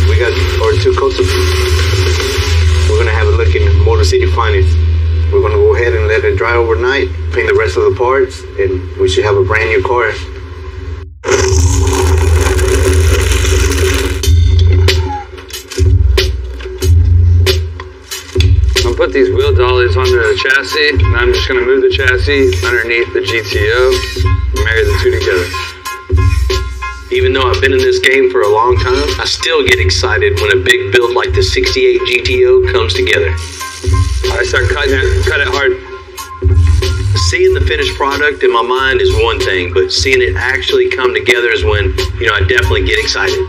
We got our 2 coats of... We're going to have a look in Motor City Finest. We're going to go ahead and let it dry overnight, paint the rest of the parts, and we should have a brand new car. Put these wheel dollies under the chassis, and I'm just going to move the chassis underneath the GTO and marry the two together. Even though I've been in this game for a long time, I still get excited when a big build like the 68 GTO comes together. I start cut it hard. Seeing the finished product in my mind is one thing, but seeing it actually come together is when, I definitely get excited.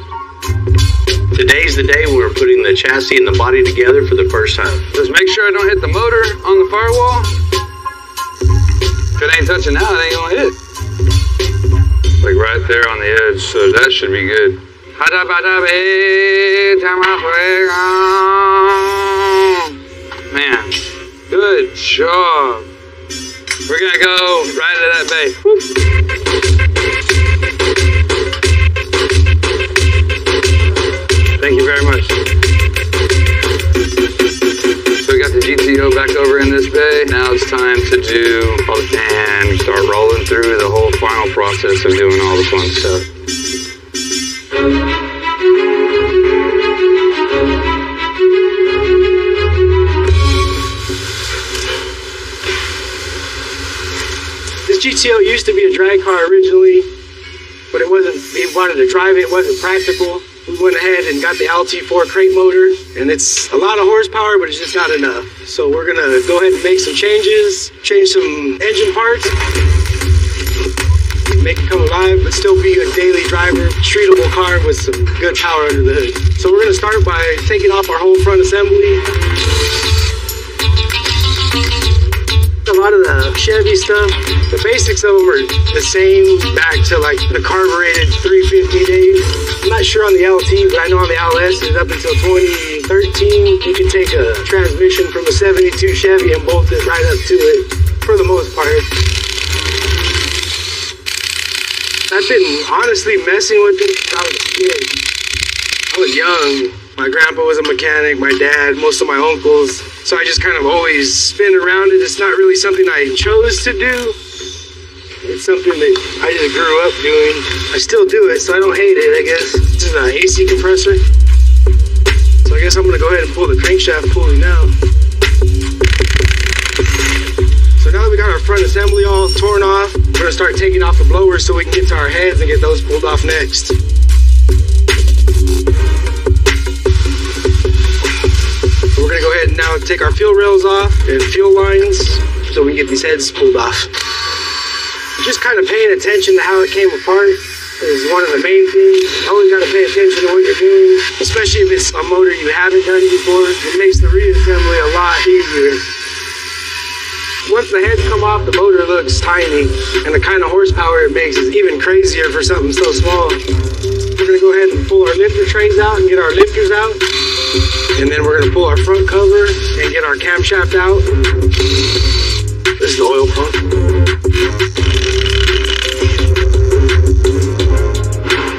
Today's the day when we're putting the chassis and the body together for the first time. Just make sure I don't hit the motor on the firewall. If it ain't touching now, it ain't gonna hit. Like right there on the edge, so that should be good. Man, good job. We're gonna go right into that bay. Woo. Thank you very much. So we got the GTO back over in this bay. Now it's time to do all the and start rolling through the whole final process of doing all the fun stuff. This GTO used to be a drag car originally, but it wasn't, we wanted to drive it wasn't practical. We went ahead and got the LT4 crate motor, and it's a lot of horsepower, but it's just not enough. So we're gonna go ahead and make some changes, change some engine parts, make it come alive, but still be a daily driver, streetable car with some good power under the hood. So we're gonna start by taking off our whole front assembly. A lot of the Chevy stuff, the basics of them are the same back to like the carbureted 350 days. I'm not sure on the LT, but I know on the LS it's up until 2013. You can take a transmission from a 72 Chevy and bolt it right up to it for the most part. I've been honestly messing with it since I was a kid. I was young. My grandpa was a mechanic, my dad, most of my uncles. So I just kind of always spin around it. It's not really something I chose to do. It's something that I just grew up doing. I still do it, so I don't hate it, I guess. This is an AC compressor. So I guess I'm gonna go ahead and pull the crankshaft pulley now. So now that we got our front assembly all torn off, we're gonna start taking off the blowers so we can get to our heads and get those pulled off next. We're gonna go ahead and now take our fuel rails off and fuel lines so we can get these heads pulled off. Just kind of paying attention to how it came apart is one of the main things. Always gotta pay attention to what you're doing, especially if it's a motor you haven't done before. It makes the reassembly a lot easier. Once the heads come off, the motor looks tiny, and the kind of horsepower it makes is even crazier for something so small. We're gonna go ahead and pull our lifter trays out and get our lifters out. And then we're gonna pull our front cover and get our camshaft out. This is the oil pump.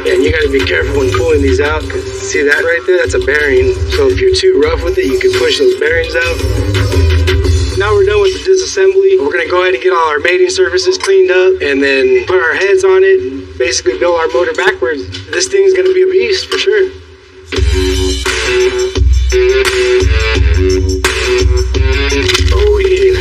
And you gotta be careful when pulling these out, because see that right there? That's a bearing. So if you're too rough with it, you can push those bearings out. Now we're done with the disassembly. We're gonna go ahead and get all our mating surfaces cleaned up and then put our heads on it and basically build our motor backwards. This thing's gonna be a beast for sure. Oh yeah.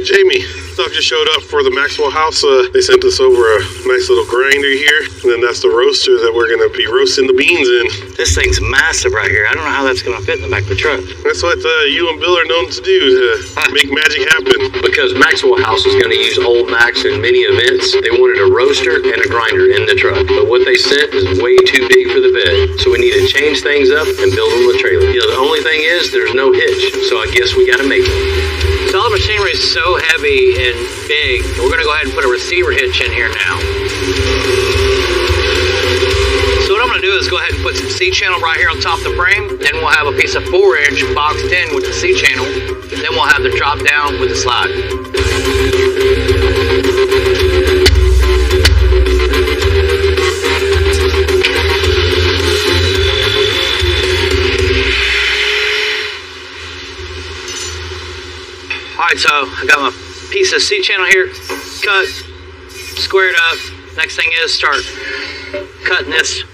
Jamie, Doc just showed up for the Maxwell house. They sent us over a nice little grinder here, and then that's the roaster that we're gonna be roasting the beans in. This thing's massive right here. I don't know how that's gonna fit in the back of the truck. That's what you and Bill are known to do, to make magic happen. Because Maxwell House is going to use old Max in many events, they wanted a roaster and a grinder in the truck. But what they sent is way too big for the bed. So we need to change things up and build them a trailer. The only thing is, there's no hitch. So I guess we got to make it. So all the machinery is so heavy and big, we're gonna go ahead and put a receiver hitch in here now. So what I'm gonna do is go ahead and put some C-channel right here on top of the frame, then we'll have a piece of 4-inch boxed in with the C-channel, then we'll have the drop down with the slide. Alright, so I got my piece of C-channel here, cut, squared up. Next thing is start cutting this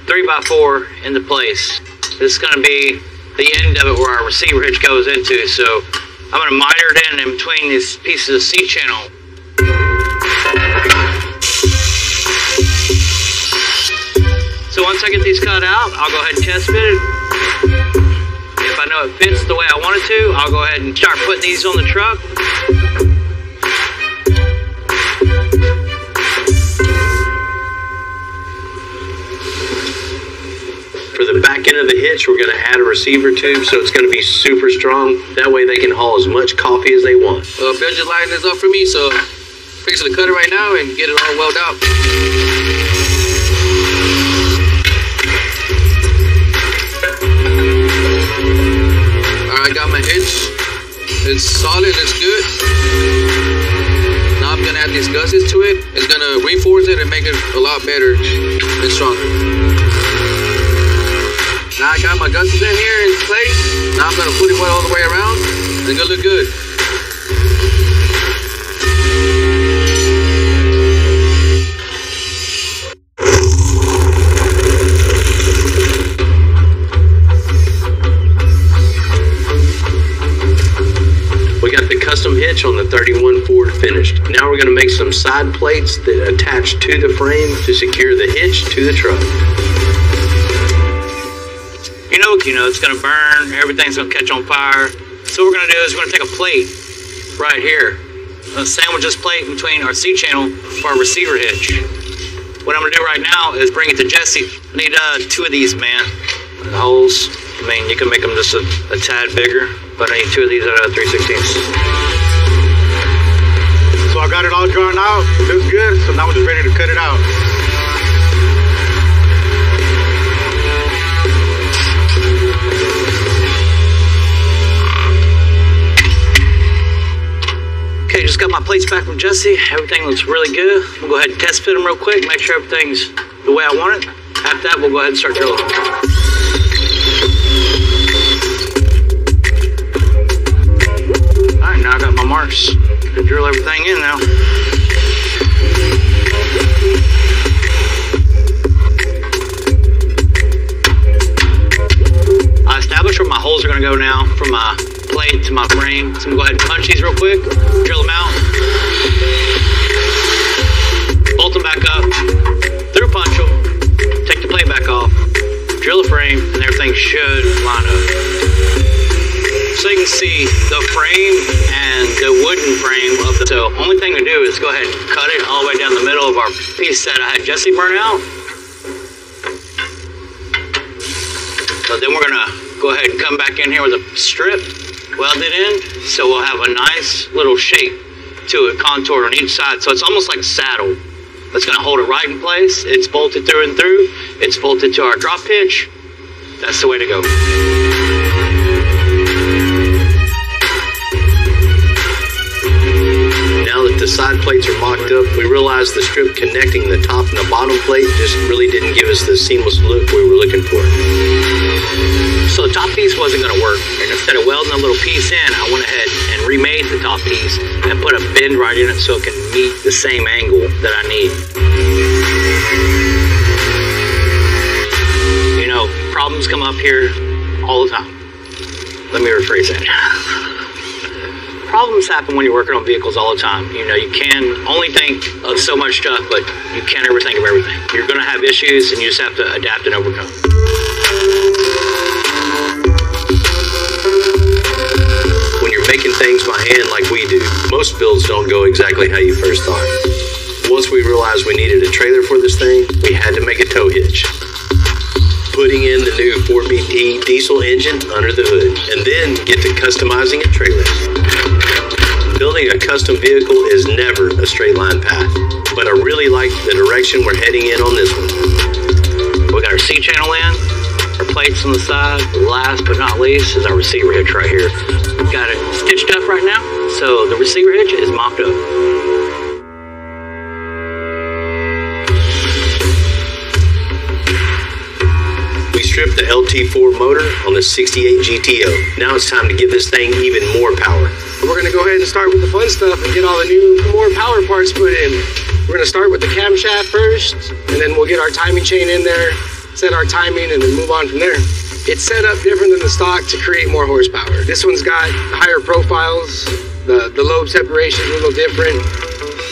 3x4 into place. This is going to be the end of it where our receiver hitch goes into, so I'm going to miter it in between these pieces of C-channel. So once I get these cut out, I'll go ahead and test fit it. if I know it fits the way I want it to, I'll go ahead and start putting these on the truck. For the back end of the hitch, we're going to add a receiver tube, so it's going to be super strong. That way they can haul as much coffee as they want. Bill just lining this up for me, so fixing to cut it right now and get it all welded out. Alright, I got my hitch. It's solid, it's good. Now I'm gonna add these gussets to it. It's gonna reinforce it and make it a lot better and stronger. Now I got my gussets in here in place. Now I'm gonna put it all the way around. It's gonna look good. We got the custom hitch on the 31 Ford finished. Now we're going to make some side plates that attach to the frame to secure the hitch to the truck. You know, it's gonna burn, everything's gonna catch on fire. So what we're gonna do is we're gonna take a plate right here, sandwich this plate between our C channel for our receiver hitch. What I'm gonna do right now is bring it to Jesse. I need 2 of these, man. The holes, I mean, you can make them just a tad bigger, but I need 2 of these out of 3/16. So I got it all drawn out. It looks good. So now I'm just ready to cut it out. Okay, just got my plates back from Jesse. Everything looks really good. We'll go ahead and test fit them real quick, make sure everything's the way I want it. After that, we'll go ahead and start drilling. All right, now I got my marks. Gonna drill everything in now. I established where my holes are gonna go now from my plate to my frame. So I'm gonna go ahead and punch these real quick, drill them out, bolt them back up, through punch them, take the plate back off, drill the frame, and everything should line up. So you can see the frame and the wooden frame of the, so only thing to do is go ahead and cut it all the way down the middle of our piece that I had Jesse burn out. So then we're gonna go ahead and come back in here with a strip, weld it in, so we'll have a nice little shape to it, contour on each side. So it's almost like a saddle. That's gonna hold it right in place. It's bolted through and through. It's bolted to our drop hitch. That's the way to go. Now that the side plates are mocked up, we realized the strip connecting the top and the bottom plate just really didn't give us the seamless look we were looking for. So the top piece wasn't gonna work. And instead of welding a little piece in, I went ahead and remade the top piece and put a bend right in it so it can meet the same angle that I need. You know, problems come up here all the time. Let me rephrase that. Problems happen when you're working on vehicles all the time. You know, you can only think of so much stuff, but you can't ever think of everything. You're gonna have issues and you just have to adapt and overcome. When you're making things by hand like we do, most builds don't go exactly how you first thought. Once we realized we needed a trailer for this thing, we had to make a tow hitch. Putting in the new 4BT diesel engine under the hood, and then get to customizing a trailer. Building a custom vehicle is never a straight line path, but I really like the direction we're heading in on this one. We got our C channel in, our plates on the side. Last but not least is our receiver hitch right here. We've got it stitched up right now, so the receiver hitch is mocked up. We stripped the LT4 motor on the 68 GTO. Now it's time to give this thing even more power. We're going to go ahead and start with the fun stuff and get all the new, more power parts put in. We're going to start with the camshaft first, and then we'll get our timing chain in there, set our timing, and then move on from there. It's set up different than the stock to create more horsepower. This one's got higher profiles. The lobe separation is a little different.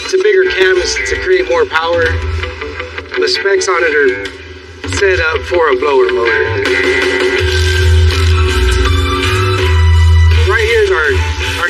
It's a bigger cam to create more power. The specs on it are set up for a blower motor.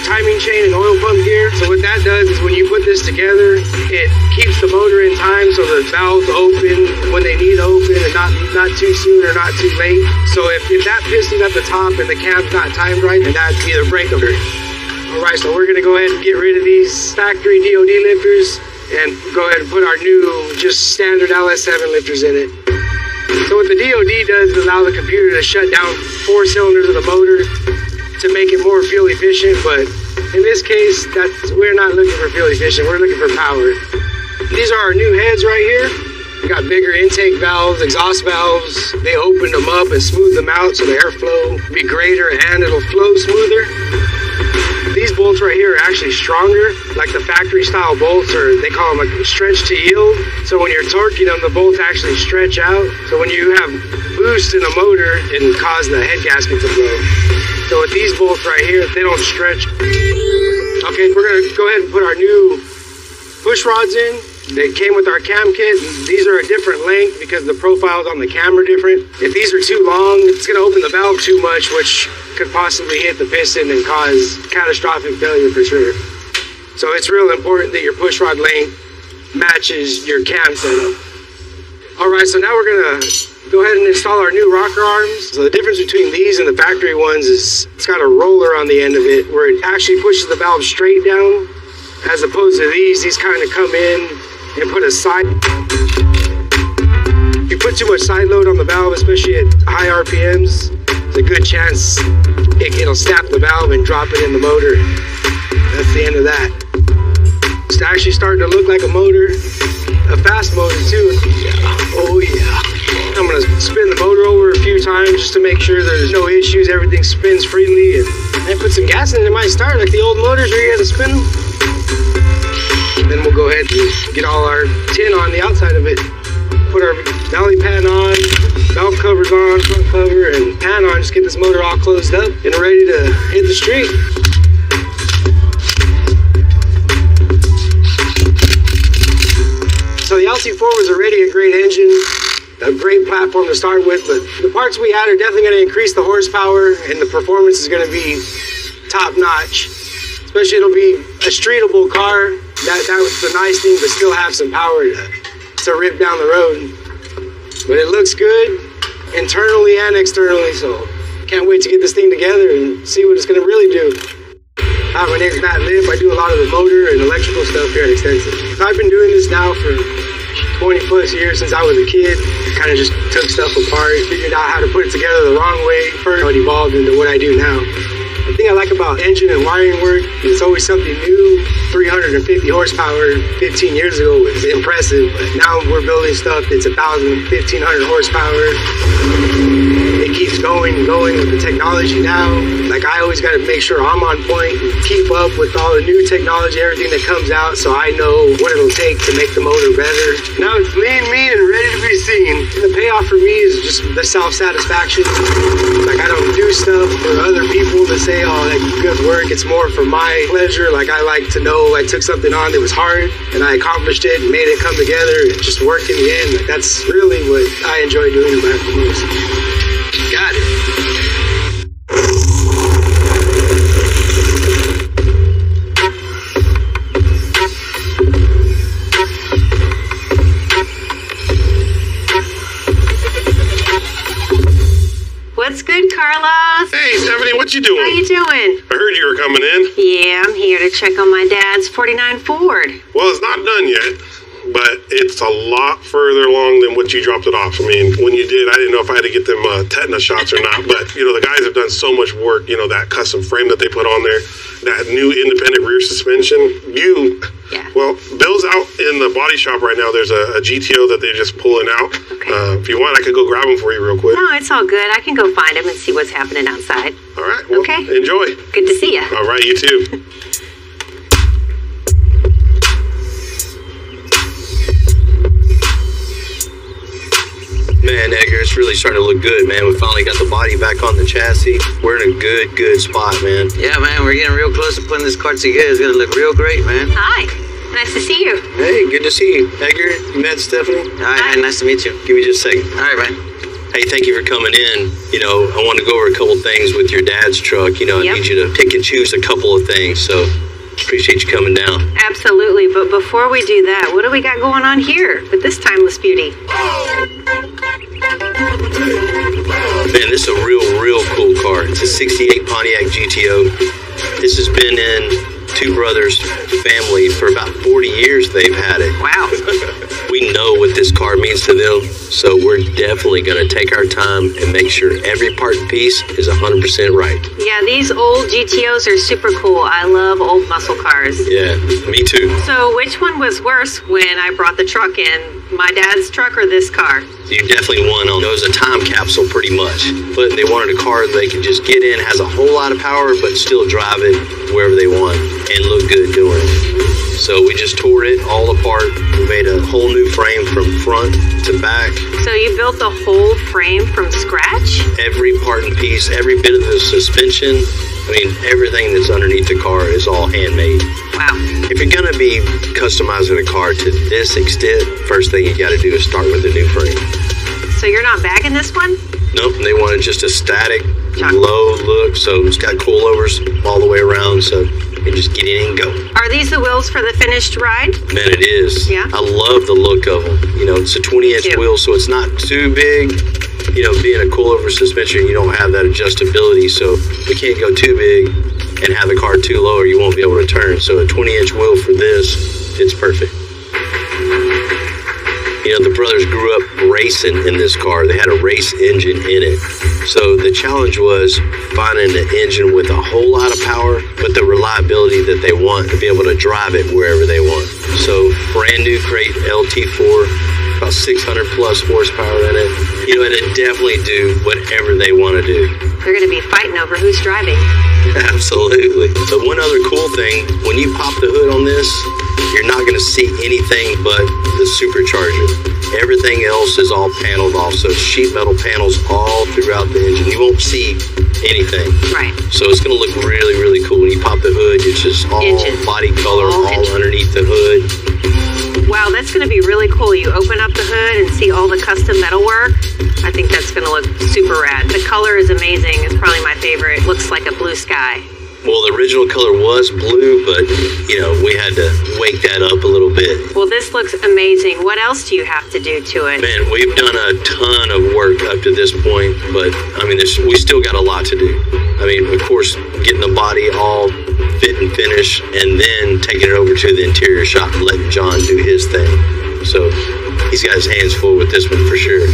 timing chain and oil pump gear. So what that does is when you put this together, it keeps the motor in time so the valves open when they need to open and not too soon or not too late. So if that piston's at the top and the cam's not timed right, then that'd either break them. All right, so we're gonna go ahead and get rid of these factory DOD lifters and go ahead and put our new, just standard LS7 lifters in it. So what the DOD does is allow the computer to shut down 4 cylinders of the motor to make it more fuel efficient, but in this case, we're not looking for fuel efficient, we're looking for power. These are our new heads right here. We got bigger intake valves, exhaust valves. They opened them up and smoothed them out so the airflow will be greater and it'll flow smoother. These bolts right here are actually stronger, like the factory style bolts, or they call them a stretch to yield. So when you're torquing them, the bolts actually stretch out. So when you have boost in a motor, it can cause the head gasket to blow. So with these bolts right here, they don't stretch. Okay, we're gonna go ahead and put our new push rods in. They came with our cam kit. These are a different length because the profiles on the cam are different. If these are too long, it's gonna open the valve too much, which could possibly hit the piston and cause catastrophic failure for sure. So it's real important that your push rod length matches your cam setup. All right, so now we're gonna go ahead and install our new rocker arms. So the difference between these and the factory ones is it's got a roller on the end of it where it actually pushes the valve straight down, as opposed to these kind of come in and put a side. If you put too much side load on the valve, especially at high RPMs, there's a good chance it'll snap the valve and drop it in the motor. That's the end of that. It's actually starting to look like a motor, a fast motor too. Yeah. Oh yeah. I'm gonna spin the motor over a few times just to make sure there's no issues, everything spins freely, and put some gas in it, it might start like the old motors where you had to spin them. Then we'll go ahead and get all our tin on the outside of it. Put our valley pan on, valve covers on, front cover, and pan on. Just get this motor all closed up and ready to hit the street. So the LC4 was already a great engine, a great platform to start with, but the parts we add are definitely going to increase the horsepower and the performance is going to be top notch. Especially it'll be a streetable car. That was the nice thing, but still have some power to rip down the road. But it looks good internally and externally, so can't wait to get this thing together and see what it's going to really do. Hi, my name's Matt Lipp. I do a lot of the motor and electrical stuff here at Extensive. I've been doing this now for 20 plus years since I was a kid. Kind of just took stuff apart, figured out how to put it together the wrong way. First, it evolved into what I do now. The thing I like about engine and wiring work is it's always something new. 350 horsepower 15 years ago was impressive, but now we're building stuff that's 1,000, 1,500 horsepower. It keeps going and going with the technology now. Like I always got to make sure I'm on point and keep up with all the new technology, everything that comes out, so I know what it'll take to make the motor better. Now it's lean, mean, and ready to be seen. And the payoff for me is just the self-satisfaction. Like I don't do stuff for other people to say, oh, that's good work. It's more for my pleasure. Like I like to know I took something on that was hard and I accomplished it and made it come together. It just worked in the end. Like that's really what I enjoy doing about the most. Got it. What's good, Carlos? Hey, Stephanie, what you doing? How you doing? I heard you were coming in. Yeah, I'm here to check on my dad's 49 Ford. Well, it's not done yet, but it's a lot further along than what you dropped it off. I mean, when you did, I didn't know if I had to get them tetanus shots or not, but, you know, the guys have done so much work, you know, that custom frame that they put on there, that new independent rear suspension. Well, Bill's out in the body shop right now. There's a GTO that they're just pulling out. Okay. If you want, I could go grab them for you real quick. No, it's all good. I can go find him and see what's happening outside. All right. Well, okay. Enjoy. Good to see you. All right, you too. Man, Edgar, it's really starting to look good, man. We finally got the body back on the chassis. We're in a good spot, man. Yeah, man, we're getting real close to putting this car together. It's gonna look real great, man. Hi. Nice to see you. Hey, good to see you. Edgar, you met Stephanie? Hi, man, nice to meet you. Give me just a second. All right, man. Hey, thank you for coming in. You know, I want to go over a couple things with your dad's truck. You know, I need you to pick and choose a couple of things. So appreciate you coming down. Absolutely, but before we do that, what do we got going on here with this timeless beauty? Man, this is a real cool car. It's a 68 Pontiac GTO. This has been in Two Brothers family for about 40 years. They've had it. Wow. We know what this car means to them, so we're definitely going to take our time and make sure every part and piece is 100% right. Yeah, these old GTOs are super cool. I love old muscle cars. Yeah, me too. So which one was worse when I brought the truck in? My dad's truck or this car? You definitely won on those. A time capsule, pretty much. But they wanted a car they could just get in, has a whole lot of power, but still drive it wherever they want and look good doing it. So we just tore it all apart. We made a whole new frame from front to back. So you built the whole frame from scratch? Every part and piece, every bit of the suspension, I mean, everything that's underneath the car is all handmade. Wow. If you're going to be customizing a car to this extent, first thing you got to do is start with a new frame. So you're not bagging this one? Nope, they wanted just a static, low look, so it's got coilovers all the way around, so you just get in and go. Are these the wheels for the finished ride? Man, it is. Yeah. I love the look of them. You know, it's a 20-inch wheel, so it's not too big. You know, being a coilover suspension, you don't have that adjustability, so we can't go too big and have the car too low or you won't be able to turn. So a 20-inch wheel for this, it's perfect. You know, the brothers grew up racing in this car. They had a race engine in it. So the challenge was finding an engine with a whole lot of power, but the reliability that they want to be able to drive it wherever they want. So brand new crate LT4, about 600 plus horsepower in it. You know, it'd definitely do whatever they want to do. They're going to be fighting over who's driving. Absolutely. But one other cool thing, when you pop the hood on this, you're not going to see anything but the supercharger. Everything else is all paneled off, so sheet metal panels all throughout the engine. You won't see anything. Right. So it's going to look really cool. When you pop the hood, it's just all body color, all underneath the hood. Wow, that's going to be really cool. You open up the hood and see all the custom metalwork. I think that's going to look super rad. The color is amazing. It's probably my favorite. It looks like a blue sky. Well, the original color was blue, but, you know, we had to wake that up a little bit. Well, this looks amazing. What else do you have to do to it? Man, we've done a ton of work up to this point, but, I mean, we still got a lot to do. I mean, of course, getting the body all fit and finish, and then taking it over to the interior shop and letting John do his thing. So he's got his hands full with this one for sure.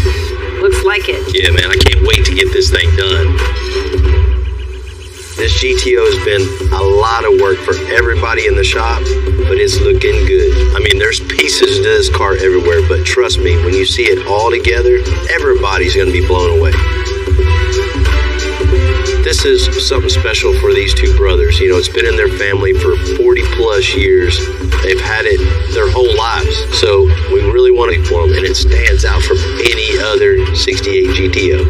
Looks like it. Yeah, man, I can't wait to get this thing done. This GTO has been a lot of work for everybody in the shop, but it's looking good. I mean, there's pieces to this car everywhere, but trust me, when you see it all together, everybody's going to be blown away. This is something special for these two brothers. You know, it's been in their family for 40 plus years. They've had it their whole lives. So we really want it for them, and it stands out from any other 68 GTO.